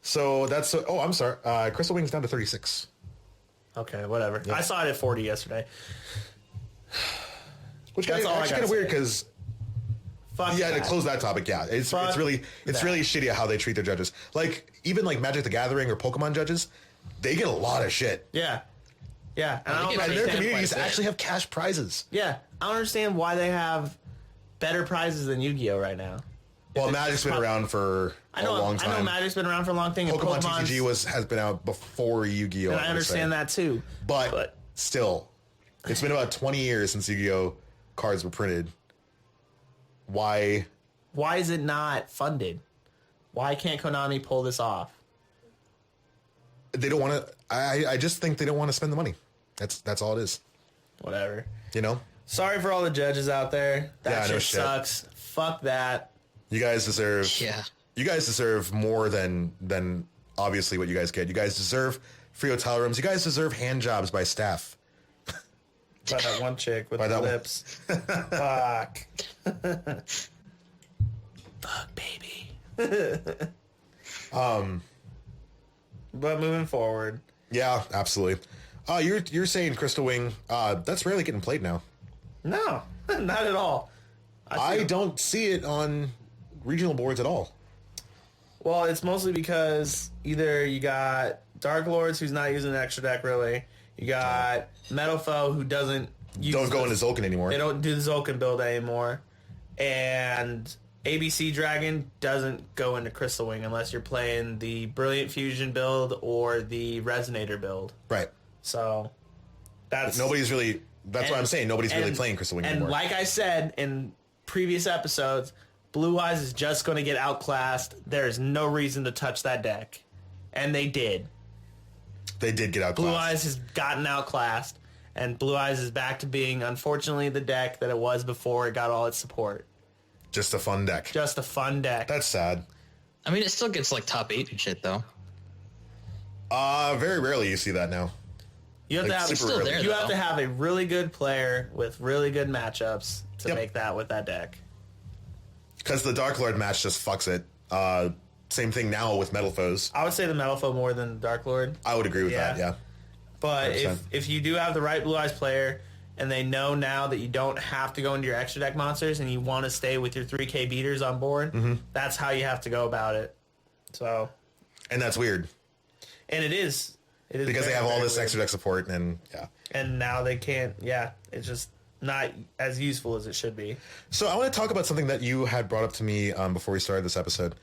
So that's I'm sorry. Crystal Wing's down to 36. Okay, whatever. I saw it at 40 yesterday. Which That's is all I actually gotta kind of weird say. because Fuck to that. close that topic, yeah, it's Fuck really that. shitty how they treat their judges. Like even like Magic the Gathering or Pokemon judges, they get a lot of shit. Yeah. Yeah. And I don't get And paid their $10 communities quite a bit. actually have cash prizes. Yeah. I don't understand why they have better prizes than Yu-Gi-Oh right now. Well, Magic's been around for a long time. I know Magic's been around for a long thing. Pokemon and Pokemon's- TCG has been out before Yu-Gi-Oh! And I understand that too. But still, it's been about 20 years since Yu-Gi-Oh! Cards were printed. Why Why is it not funded? Why can't Konami pull this off? they don't want to? I just think they don't want to spend the money. That's all it is. Whatever. You know? Sorry for all the judges out there. That Yeah, no shit shit. sucks. Fuck that. You guys deserve. Yeah. You guys deserve more than obviously what you guys get. You guys deserve free hotel rooms. You guys deserve hand jobs by staff. By that one chick with By the that one. lips. Fuck. Fuck, baby. But moving forward. Yeah, absolutely. You're saying Crystal Wing? That's rarely getting played now. No, not at all. I don't see it on regional boards at all. Well, it's mostly because either you got Dark Lords who's not using an extra deck really. You got Metal Foe who doesn't Don't go into Zolkin anymore. They don't do the Zolkin build anymore. And ABC Dragon doesn't go into Crystal Wing unless you're playing the Brilliant Fusion build or the Resonator build. Right. So that's Nobody's really. That's what I'm saying. Nobody's really playing Crystal Wing anymore. And like I said in previous episodes, Blue Eyes is just going to get outclassed. There's no reason to touch that deck. And they did. They did get outclassed. Blue Eyes has gotten outclassed. And Blue Eyes is back to being, unfortunately, the deck that it was before it got all its support. Just a fun deck. Just a fun deck. That's sad. I mean, it still gets like top 8 and shit though. Very rarely you see that now. You have Like, to have super rarely. you have to have a really good player with really good matchups to Yep. make that with that deck. Because the Dark Lord match just fucks it. Same thing now with Metal Foes. I would say the Metal Foe more than Dark Lord. I would agree with that, yeah. But 100%. if you do have the right Blue Eyes player and they know now that you don't have to go into your extra deck monsters and you want to stay with your 3K beaters on board, that's how you have to go about it. So, And that's weird. and it is Because very, they have all very this weird. extra deck support, and yeah. And now they can't, it's just not as useful as it should be. So I want to talk about something that you had brought up to me before we started this episode.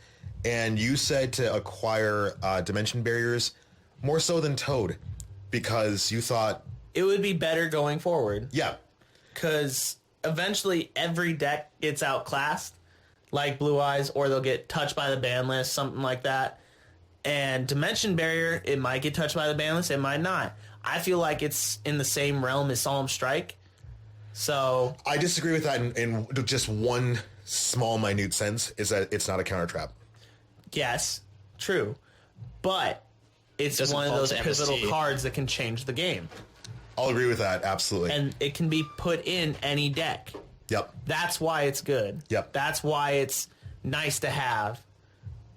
And you said to acquire dimension barriers more so than Toad because you thought, It would be better going forward. yeah, Because eventually every deck gets outclassed, like Blue Eyes, or they'll get touched by the ban list, something like that. And Dimension Barrier, it might get touched by the ban list, it might not. I feel like it's in the same realm as Solemn Strike. So, I disagree with that in just one small, minute sense, is that it's not a counter trap. yes, true. But it's Doesn't one of fall those to pivotal MST. cards that can change the game. I'll agree with that, absolutely. And it can be put in any deck. Yep. That's why it's good. Yep. That's why it's nice to have.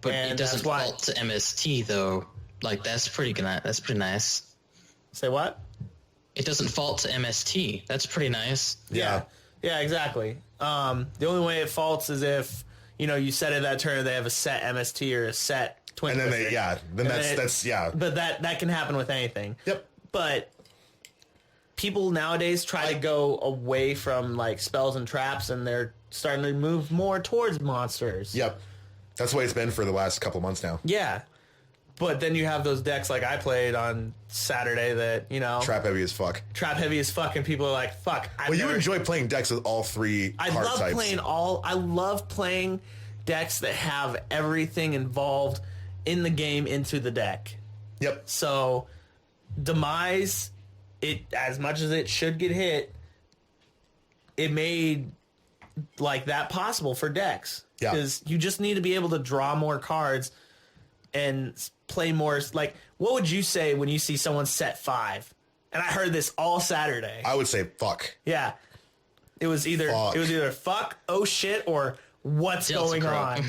But And it doesn't that's why- fault to MST though. Like that's pretty good. That's pretty nice. Say what? It doesn't fault to MST. That's pretty nice. Yeah. Yeah, exactly. The only way it faults is if, you set it that turn, they have a set MST or a set Twin And then Twister. then And that's, yeah. But that can happen with anything. Yep. But people nowadays try to go away from like spells and traps, and they're starting to move more towards monsters. Yep. That's the way it's been for the last couple months now. Yeah. But then you have those decks like I played on Saturday that, Trap heavy as fuck. trap heavy as fuck, and people are like, fuck. Well, you enjoy playing decks with all three I card love types. I love playing decks that have everything involved in the game into the deck. Yep. So, Demise, it as much as it should get hit, it made like that possible for decks. Yeah. Because you just need to be able to draw more cards and play more. Like, what would you say when you see someone set 5? And I heard this all Saturday. I would say fuck. Yeah. It was either fuck, oh shit, or what's Delta going Crow. on.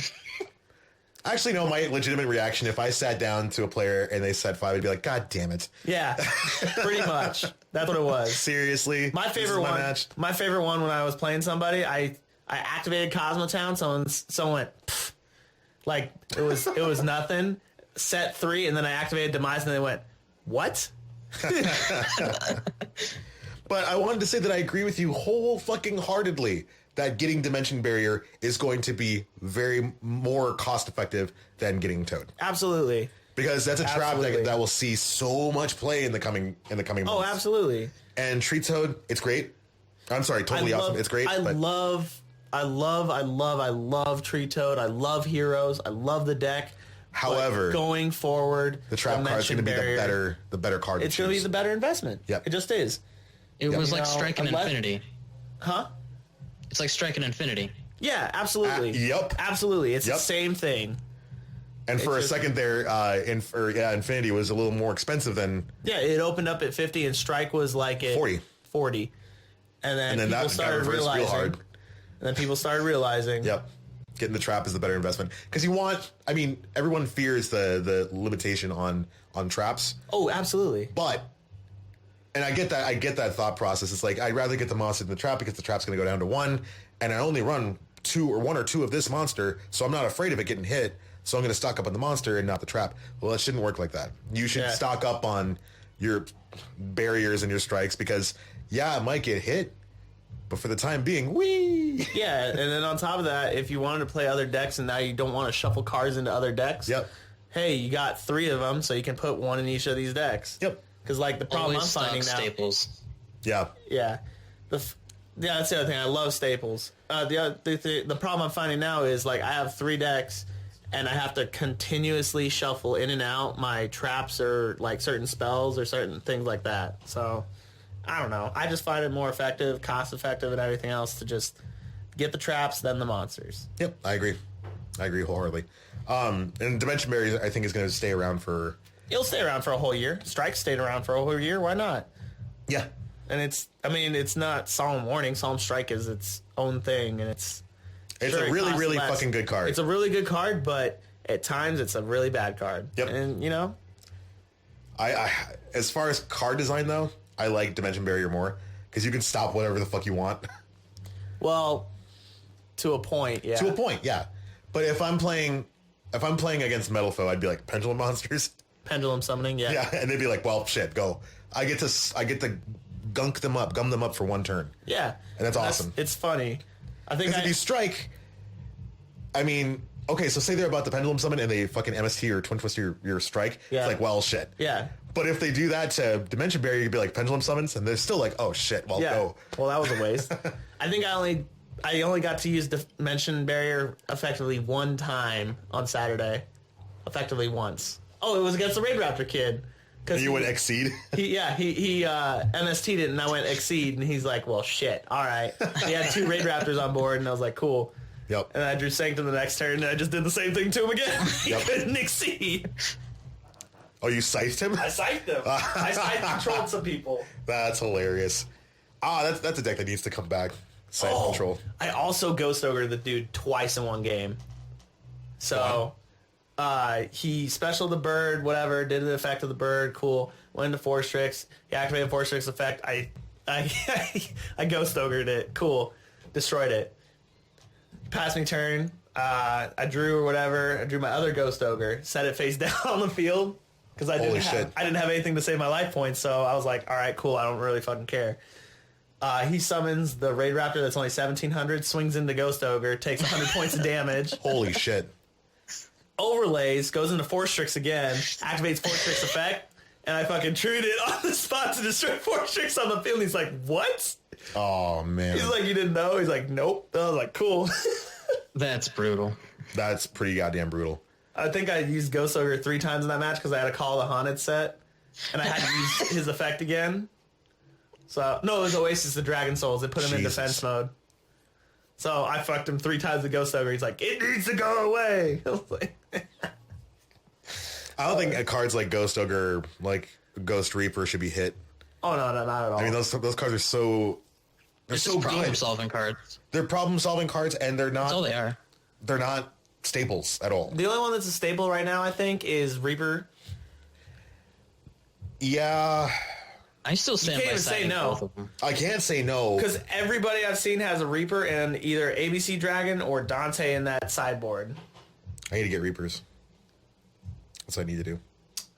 Actually, no, my legitimate reaction, if I sat down to a player and they said 5, I'd be like, God damn it. Yeah. Pretty much. That's what it was. Seriously? My This is favorite one. match? My favorite one when I was playing somebody, I activated Cosmotown. Someone went pfft. Like it was nothing. Set 3, and then I activated Demise, and they went, what? But I wanted to say that I agree with you whole fucking heartedly that getting Dimension Barrier is going to be very more cost effective than getting Toad. Absolutely. Because that's a trap Absolutely. that will see so much play in the coming months. Oh, absolutely. And Tree Toad, it's great. I'm sorry, totally awesome. It's great. I but love Tree Toad. I love Heroes. I love the deck. However, But going forward, the trap card is going to be the better card. It's going to be the better investment. Yep. It just is. It was like You know, striking unless- Infinity. Huh? It's like striking Infinity. Yeah, absolutely. Yep. Absolutely. It's the same thing. And for a second there, Infinity was a little more expensive than... Yeah, it opened up at 50 and Strike was like at 40. And then people that started got reversed real hard. And then people started realizing... Yep. Getting the trap is the better investment. Because you want... I mean, everyone fears the limitation on traps. Oh, absolutely. But... And I get that thought process. It's like, I'd rather get the monster than the trap because the trap's going to go down to 1. And I only run 1 or 2 of this monster, so I'm not afraid of it getting hit. So I'm going to stock up on the monster and not the trap. Well, it shouldn't work like that. You should stock up on your barriers and your strikes because, it might get hit, but for the time being, whee! Yeah, and then on top of that, if you wanted to play other decks and now you don't want to shuffle cards into other decks, hey, you got 3 of them, so you can put 1 in each of these decks. Yep. Because, like, the problem Always I'm finding now... staples. Yeah. Yeah, that's the other thing. I love staples. The problem I'm finding now is, like, I have 3 decks... And I have to continuously shuffle in and out my traps or like certain spells or certain things like that. So I don't know. I just find it more effective, cost effective, and everything else to just get the traps then the monsters. Yep, I agree wholeheartedly. And Dimension Barrier, I think, is going to stay around for... It'll stay around for a whole year. Strike stayed around for a whole year. Why not? Yeah. And it's not Solemn Warning. Solemn Strike is its own thing, and it's a really, really fucking good card. It's a really good card, but at times it's a really bad card. Yep. And, you know? I as far as card design, though, I like Dimension Barrier more, because you can stop whatever the fuck you want. Well, to a point, yeah. To a point, yeah. But if I'm playing against Metal Foe, I'd be like, Pendulum Monsters? Pendulum Summoning, yeah. Yeah, and they'd be like, well, shit, go. I get to gum them up for 1 turn. Yeah. And that's awesome. It's funny. I think if you strike, I mean, okay, so say they're about the Pendulum Summon and they fucking MST or Twin Twist your strike. Yeah. It's like, well, shit. Yeah. But if they do that to Dimension Barrier, you'd be like Pendulum Summons, and they're still like, oh shit, well, go. Well, that was a waste. I think I only got to use Dimension Barrier effectively 1 time on Saturday. Effectively once. Oh, it was against the Raid Raptor kid. And you went Exceed? He MST'd it, and I went Exceed, and he's like, well, shit, all right. He had 2 Raid Raptors on board, and I was like, cool. Yep. And I drew Sanctum the next turn, and I just did the same thing to him again. He couldn't Exceed. Oh, you scythed him? I scythed him. I controlled some people. That's hilarious. That's a deck that needs to come back. Scythe control. I also Ghost Ogre the dude twice in 1 game. So... he specialed the bird, whatever, did the effect of the bird, cool. Went into Force Tricks. He activated Force Tricks effect. I Ghost Ogred it. Cool. Destroyed it. Passed me turn. I drew or whatever. I drew my other Ghost Ogre. Set it face down on the field. Because I didn't have anything to save my life points, so I was like, alright, cool, I don't really fucking care. He summons the Raid Raptor that's only 1700, swings into Ghost Ogre, takes 100 points of damage. Holy shit. Overlays, goes into Force Tricks again, activates Force Tricks effect, and I fucking trued it on the spot to destroy Force Tricks on the field. And he's like, what? Oh, man. He's like, you didn't know? He's like, nope. I was like, cool. That's brutal. That's pretty goddamn brutal. I think I used Ghost Ogre 3 times in that match because I had to call the Haunted set, and I had to use his effect again. So, no, it was Oasis the Dragon Souls. They put him in defense mode. So I fucked him 3 times with Ghost Ogre. He's like, it needs to go away. I was like... I don't think cards like Ghost Ogre, like Ghost Reaper, should be hit. Oh, no, not at all. I mean, those cards are so... They're so good. Problem-solving cards. They're problem-solving cards, and they're not... That's all they are. They're not staples at all. The only one that's a staple right now, I think, is Reaper. Yeah... I still stand by saying no. both of them. I can't say no. Because everybody I've seen has a Reaper and either ABC Dragon or Dante in that sideboard. I need to get Reapers. That's what I need to do.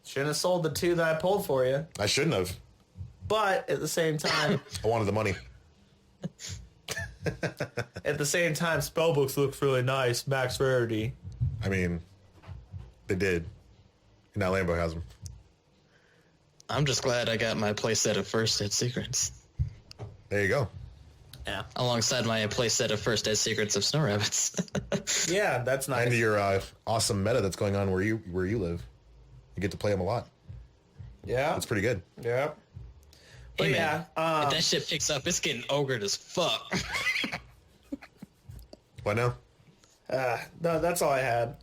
Shouldn't have sold the 2 that I pulled for you. I shouldn't have. But at the same time... I wanted the money. At the same time, Spellbooks looks really nice. Max rarity. I mean, they did. And now Lambo has them. I'm just glad I got my playset of First Ed Secrets. There you go. Yeah. Alongside my playset of First Ed Secrets of Snow Rabbits. Yeah, that's nice. And your awesome meta that's going on where you live. You get to play them a lot. Yeah. That's pretty good. Yeah. But hey, yeah. man, if that shit picks up, it's getting ogred as fuck. What now? No, that's all I had.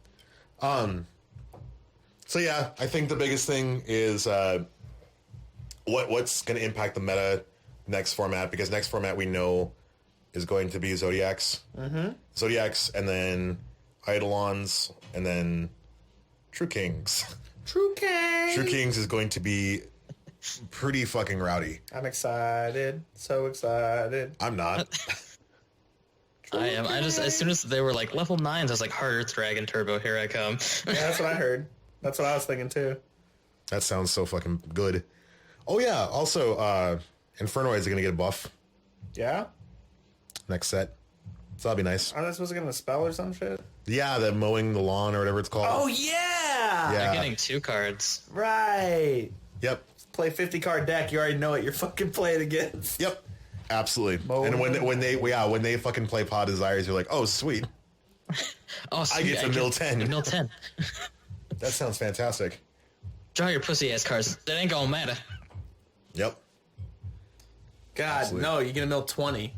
So yeah, I think the biggest thing is what's going to impact the meta next format, because next format we know is going to be Zodiacs. Mm-hmm. Zodiacs, and then Eidolons, and then True Kings. True Kings. True Kings is going to be pretty fucking rowdy. I'm excited. So excited. I'm not. I am. I just, as soon as they were like level 9s, I was like, Hard Earth Dragon Turbo, here I come. Yeah, that's what I heard. That's what I was thinking too. That sounds so fucking good. Oh yeah, also, Infernoids are going to get a buff Yeah? next set. So that'll be nice. Aren't I supposed to get a spell or some shit? Yeah, the mowing the lawn or whatever it's called. Oh, yeah! Yeah. They're getting 2 cards. Right. Yep. Play 50 card deck, you already know what you're fucking playing against. Yep. Absolutely. Mowing And when they fucking play Pod Desires, you're like, oh, sweet. Oh, sweet, get to mill 10. Mill 10. That sounds fantastic. Draw your pussy ass cards. That ain't gonna matter. Yep. God, Absolutely. no, you're going to mill 20.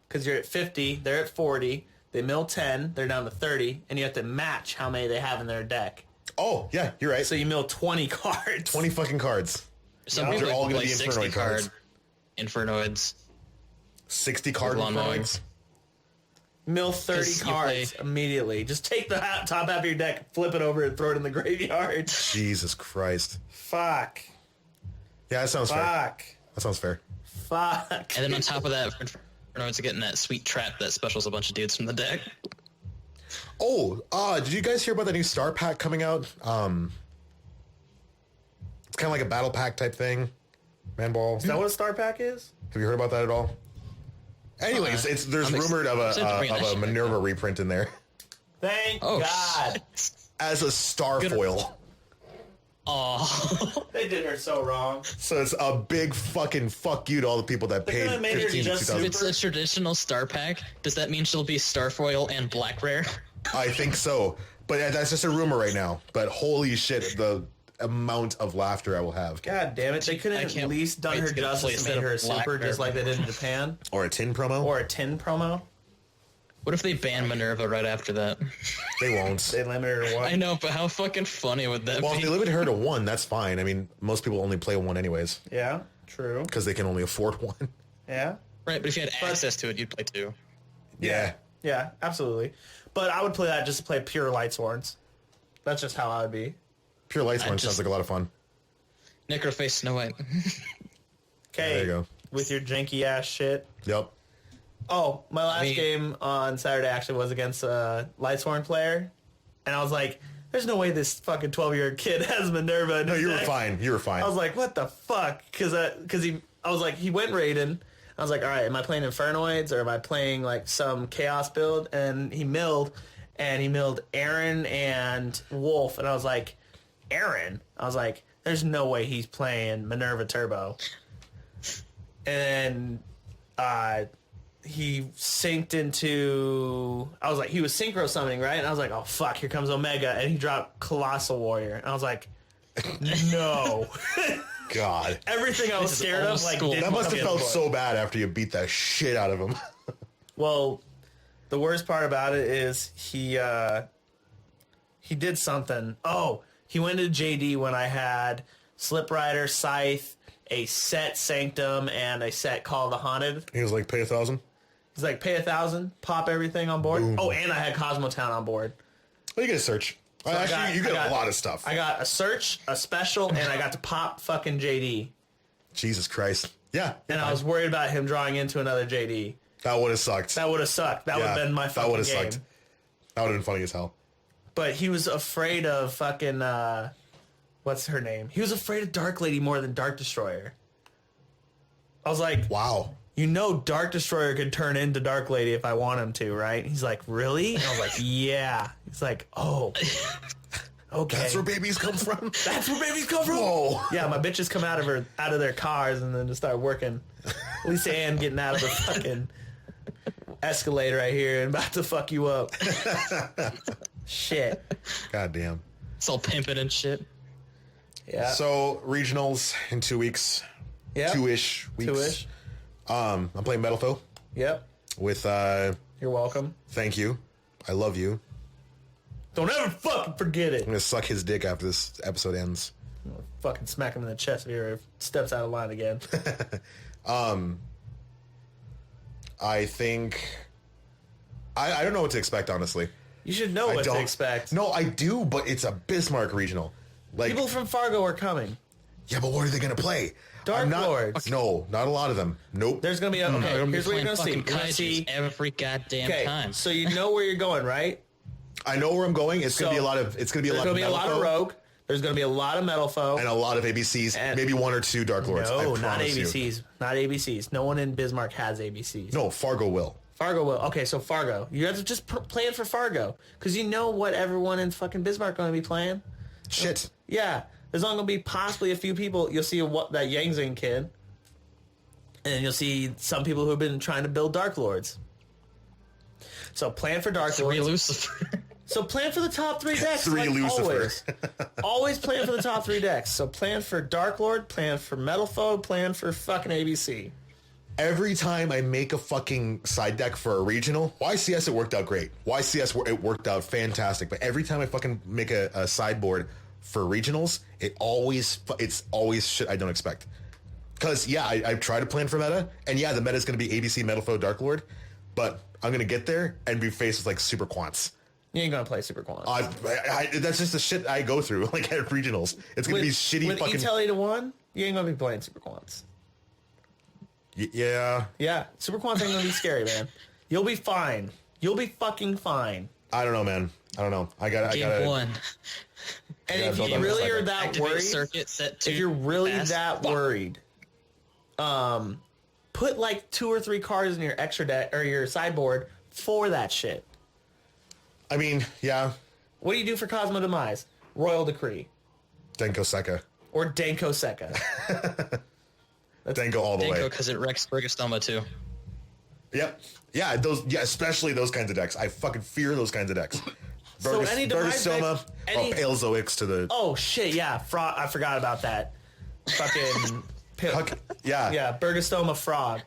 Because you're at 50, they're at 40, they mill 10, they're down to 30, and you have to match how many they have in their deck. Oh, yeah, you're right. So you mill 20 cards. 20 fucking cards. Some They're people all play gonna be 60 Infernoid card cards. Infernoids. 60 card Lawn mowing. Infernoids. Mill 30 'Cause you cards play- immediately. Just take the top half of your deck, flip it over, and throw it in the graveyard. Jesus Christ. Fuck. Yeah, that sounds fair. Fuck. That sounds fair. Fuck. And then on top of that, Infernoids are getting that sweet trap that specials a bunch of dudes from the deck. Oh, did you guys hear about the new Star Pack coming out? It's kind of like a battle pack type thing. Man Ball. Is that what a star pack is? Have you heard about that at all? Anyways, there's I'm rumored of excited to bring that a shit back Minerva up. reprint in there Thank Oh, God. as a star foil. Oh, They did her so wrong. So it's a big fucking fuck you to all the people that paid could've made her 15 to just 2000. it's a traditional star pack. Does that mean she'll be Starfoil and Black Rare? I think so, but that's just a rumor right now. But holy shit, the amount of laughter I will have. God damn it. They couldn't I at can't least done wait her to get a justice and playset made of her a black super just hair. like they did in Japan. Or a tin promo. Or a tin promo. What if they ban Minerva right after that? They won't. They limited her to I one. know, but how fucking funny would that Well, if be? they limit her to one, that's fine. I mean, most people only play one anyways Yeah, true. because they can only afford one. Yeah. Right, but if you had access to it, you'd play 2. Yeah. Yeah, absolutely. But I would play that just to play pure light swords. That's just how I would be. Pure Light Sworn just- sounds like a lot of fun. Necroface Snow White. Okay. There you go. With your janky ass shit. Yep. Oh, my last Me. game on Saturday actually was against a Lightsworn player. And I was like, there's no way this fucking 12-year-old kid has Minerva. in No, his you were deck. fine. You were fine. I was like, what the fuck? Because I was like, he went Raiden. I was like, all right, am I playing Infernoids or am I playing like some Chaos build? And he milled Aaron and Wolf. And I was like, Aaron? I was like, there's no way he's playing Minerva Turbo. And he synced into... I was like, he was synchro summoning, right? And I was like, oh, fuck, here comes Omega. And he dropped Colossal Warrior. And I was like, no. God. Everything I was is scared old of, like, school. didn't That must have come felt in. so bad after you beat the shit out of him. Well, the worst part about it is he did something. Oh, he went to JD when I had Slip Rider, Scythe, a set Sanctum, and a set Call of the Haunted. He was like, pay 1,000. He's like, pay 1,000, pop everything on board. Boom. Oh, and I had Cosmotown on board. Well, you get a search. Actually, you get a lot of stuff. I got a search, a special, and I got to pop fucking JD. Jesus Christ. Yeah. And I was worried about him drawing into another JD. That would have sucked. That would have sucked. That would have been my fucking That would have game. sucked. That would have been funny as hell. But he was afraid of fucking, what's her name? He was afraid of Dark Lady more than Dark Destroyer. I was like, Wow. you know Dark Destroyer could turn into Dark Lady if I want him to, right? He's like, really? And I was like, yeah. He's like, oh. Okay. That's where babies come from? That's where babies come from? Whoa. Yeah, my bitches come out of their cars and then just start working. Lisa Ann getting out of the fucking Escalade right here and about to fuck you up. Shit. God damn. It's all pimping and shit. Yeah. So, regionals in 2 weeks. Yep. 2-ish weeks. 2-ish. I'm playing Metal Foe Yep. with Your You're welcome. Thank you. I love you. Don't ever fucking forget it. I'm gonna suck his dick after this episode ends. I'm gonna fucking smack him in the chest if he ever steps out of line again. I think I don't know what to expect, honestly. You should know what to expect. No, I do, but it's a Bismarck regional. Like People from Fargo are coming. yeah, but what are they gonna play? Dark Lords. No, not a lot of them. Nope. There's gonna be a, okay. Here's what you're gonna see. You're gonna see every goddamn time. So you know where you're going, right? I know where I'm going. It's gonna be a lot of. It's gonna be a lot. There's gonna of be a lot of Rogue. There's gonna be a lot of Metal Foe and a lot of ABCs. And maybe one or two Dark Lords. No, I not promise you. ABCs. Not ABCs. No one in Bismarck has ABCs. No, Fargo will. Fargo will. Okay, so Fargo. You have to just plan for Fargo because you know what everyone in fucking Bismarck going to be playing. Shit. Yeah, there's only going to be possibly a few people. You'll see that Yang Zing kid, and you'll see some people who have been trying to build Dark Lords. So plan for Dark Lords. Lucifer. So plan for the top 3 decks. Three Lucifer. Always. Always plan for the top 3 decks. So plan for Dark Lord, plan for Metal Foe, plan for fucking ABC. Every time I make a fucking side deck for a regional, YCS it worked out great. YCS it worked out fantastic. But every time I fucking make a sideboard for regionals, it's always shit I don't expect. Because yeah, I try to plan for meta, and yeah, the meta is going to be ABC, Metal Foe, Dark Lord, but I'm going to get there and be faced with like super quants. You ain't gonna play Super Quant. That's just the shit I go through, like at regionals. It's gonna be shitty with fucking. With to 1, you ain't gonna be playing Super Quants. Yeah. Yeah, Super Quants ain't gonna be scary, man. You'll be fine. You'll be fucking fine. I don't know, man. I don't know. I gotta. Game 1. And if you really are that Activate worried, circuit, set 2, if you're really fast. that worried, put like 2 or 3 cards in your extra deck or your sideboard for that shit. I mean, yeah. What do you do for Cosmo Demise? Royal Decree. Denko Seka. Or Denko Seka. Denko all the way. Denko because it wrecks Burgostoma too. Yep. Yeah, especially those kinds of decks. I fucking fear those kinds of decks. So any Demise Burgostoma deck, or Palezoics to the... Oh, shit, yeah. Frog. I forgot about that. Fucking... Yeah. Yeah, Burgostoma Frog.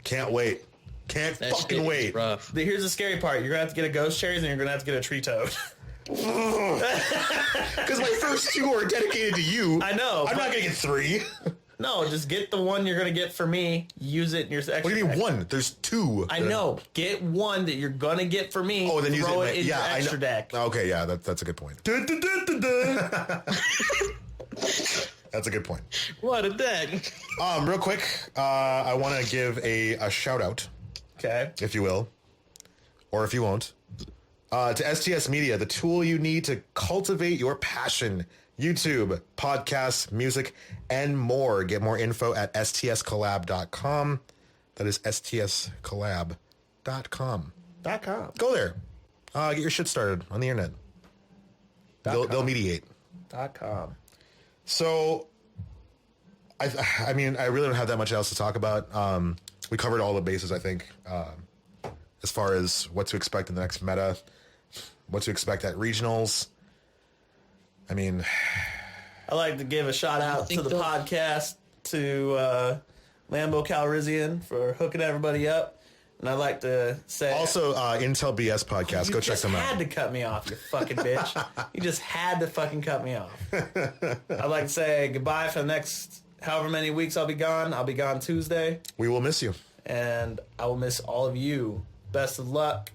Can't wait. Can't That fucking shit is wait. rough. Here's the scary part. You're going to have to get a Ghost Cherries and you're going to have to get a Tree Toad. Because my first 2 are dedicated to you. I know. I'm not going to get 3. No, just get the one you're going to get for me. Use it in your extra What do you mean deck. 1? There's 2. I know. Get one that you're going to get for me. Oh, then use throw it in your I extra know. deck. Okay, yeah, that's a good point. That's a good point. What a deck. Real quick, I want to give a shout out, Okay. if you will, or if you won't, to STS Media, the tool you need to cultivate your passion. YouTube, podcasts, music, and more. Get more info at stscollab.com. That is stscollab.com. .com. Go there. Get your shit started on the internet. They'll mediate. .com. So, I mean, I really don't have that much else to talk about. We covered all the bases, I think, as far as what to expect in the next meta, what to expect at regionals. I mean, I'd like to give a shout out to the podcast, to Lambo Calrissian for hooking everybody up. And I'd like to say... also, Intel BS podcast. Go check them out. You just had to cut me off, you fucking bitch. You just had to fucking cut me off. I'd like to say goodbye for the next however many weeks I'll be gone. I'll be gone Tuesday. We will miss you. And I will miss all of you. Best of luck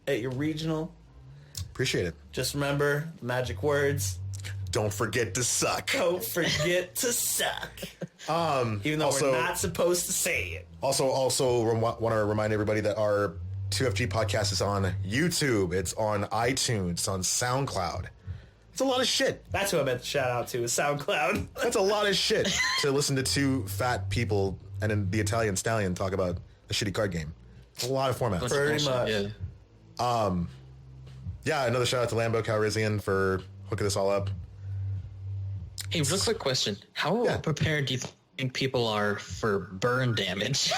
at your regional. Appreciate it. Just remember the magic words. Don't forget to suck. Don't forget to suck. Even though also, we're not supposed to say it. Also want to remind everybody that our 2FG podcast is on YouTube. It's on iTunes. It's on SoundCloud. It's a lot of shit. That's who I meant to shout out to, is SoundCloud. That's a lot of shit to listen to 2 fat people and then the Italian stallion talk about a shitty card game. It's a lot of formats. Pretty much. Yeah. Yeah, another shout out to Lambo Calrissian for hooking this all up. Hey, real quick question. How prepared do you think people are for burn damage?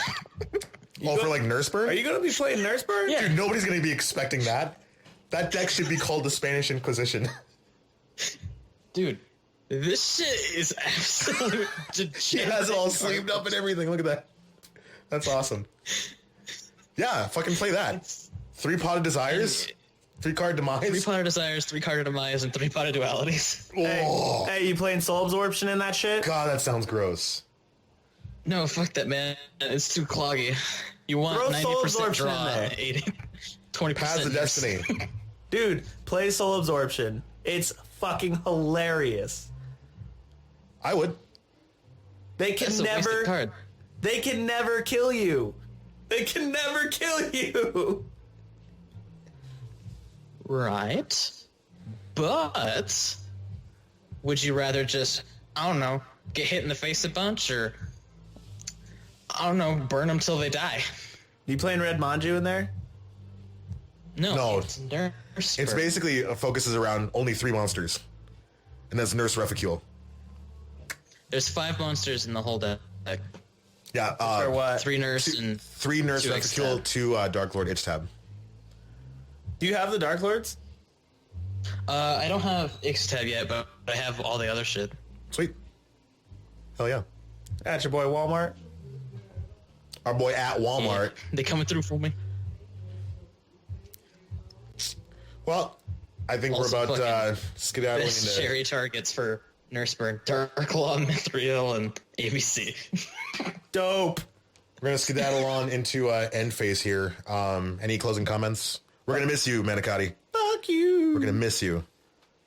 For like Nurse Burn? Are you going to be playing Nurse Burn? Yeah. Dude, nobody's going to be expecting that. That deck should be called the Spanish Inquisition. Dude, this shit is absolute He has it all sleeved up and everything. Look at that. That's awesome. Yeah, fucking play that. 3 Pot of Desires, 3 card Demise. 3 Pot of Desires, 3 card of Demise, and 3 Pot of Dualities. Oh, Hey, you playing Soul Absorption in that shit? God, that sounds gross. No, fuck that, man. It's too cloggy. You want Throw Soul 90% Absorption draw, in there. 80, 20% Paths of miss. Destiny. Dude, play Soul Absorption. It's fucking hilarious. I would. They can That's a wasted never. card. They can never kill you. They can never kill you. Right. But would you rather just, I don't know, get hit in the face a bunch, or I don't know, burn them till they die? You playing Red Manju in there? No. It's Nurse. It's basically focuses around only 3 monsters, and that's Nurse Reficule. There's 5 monsters in the whole deck. Yeah, Or what? 3 Nurse and 3 Nurse 2 Reficule, X-Tab. 2 Dark Lord Itch Tab. Do you have the Dark Lords? I don't have X-Tab yet, but I have all the other shit. Sweet. Hell yeah. At your boy Walmart. Our boy at Walmart. Yeah, they coming through for me. Well, I think Also we're about fucking skedaddling Best into... cherry targets for Nurse Burn, Dark Law, Mithril, and ABC. Dope. We're going to skedaddle on into end phase here. Any closing comments? We're going to miss you, Manicotti. Fuck you. We're going to miss you.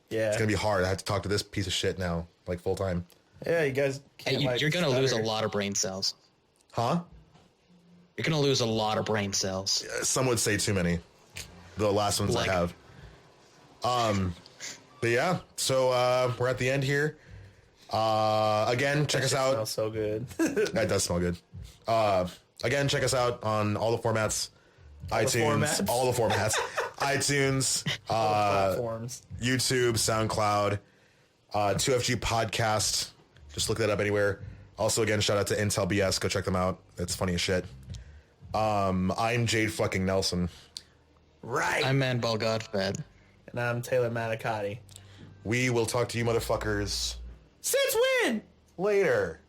Yeah. It's going to be hard. I have to talk to this piece of shit now, like full time. Yeah, you guys can't You're gonna stutter. lose a lot of brain cells. Huh? You're gonna lose a lot of brain cells. Some would say too many. The last ones Like- I have. But yeah, so we're at the end here. Again, check us out. Smells so good. That does smell good. Again, check us out on all the formats. iTunes, all the formats. iTunes, Platforms. YouTube, SoundCloud, 2FG Podcast. Just look that up anywhere. Also, again, shout out to Intel BS. Go check them out. It's funny as shit. I'm Jade fucking Nelson. Right. I'm Manball Godfed. And I'm Taylor Manicotti. We will talk to you motherfuckers Since when? later.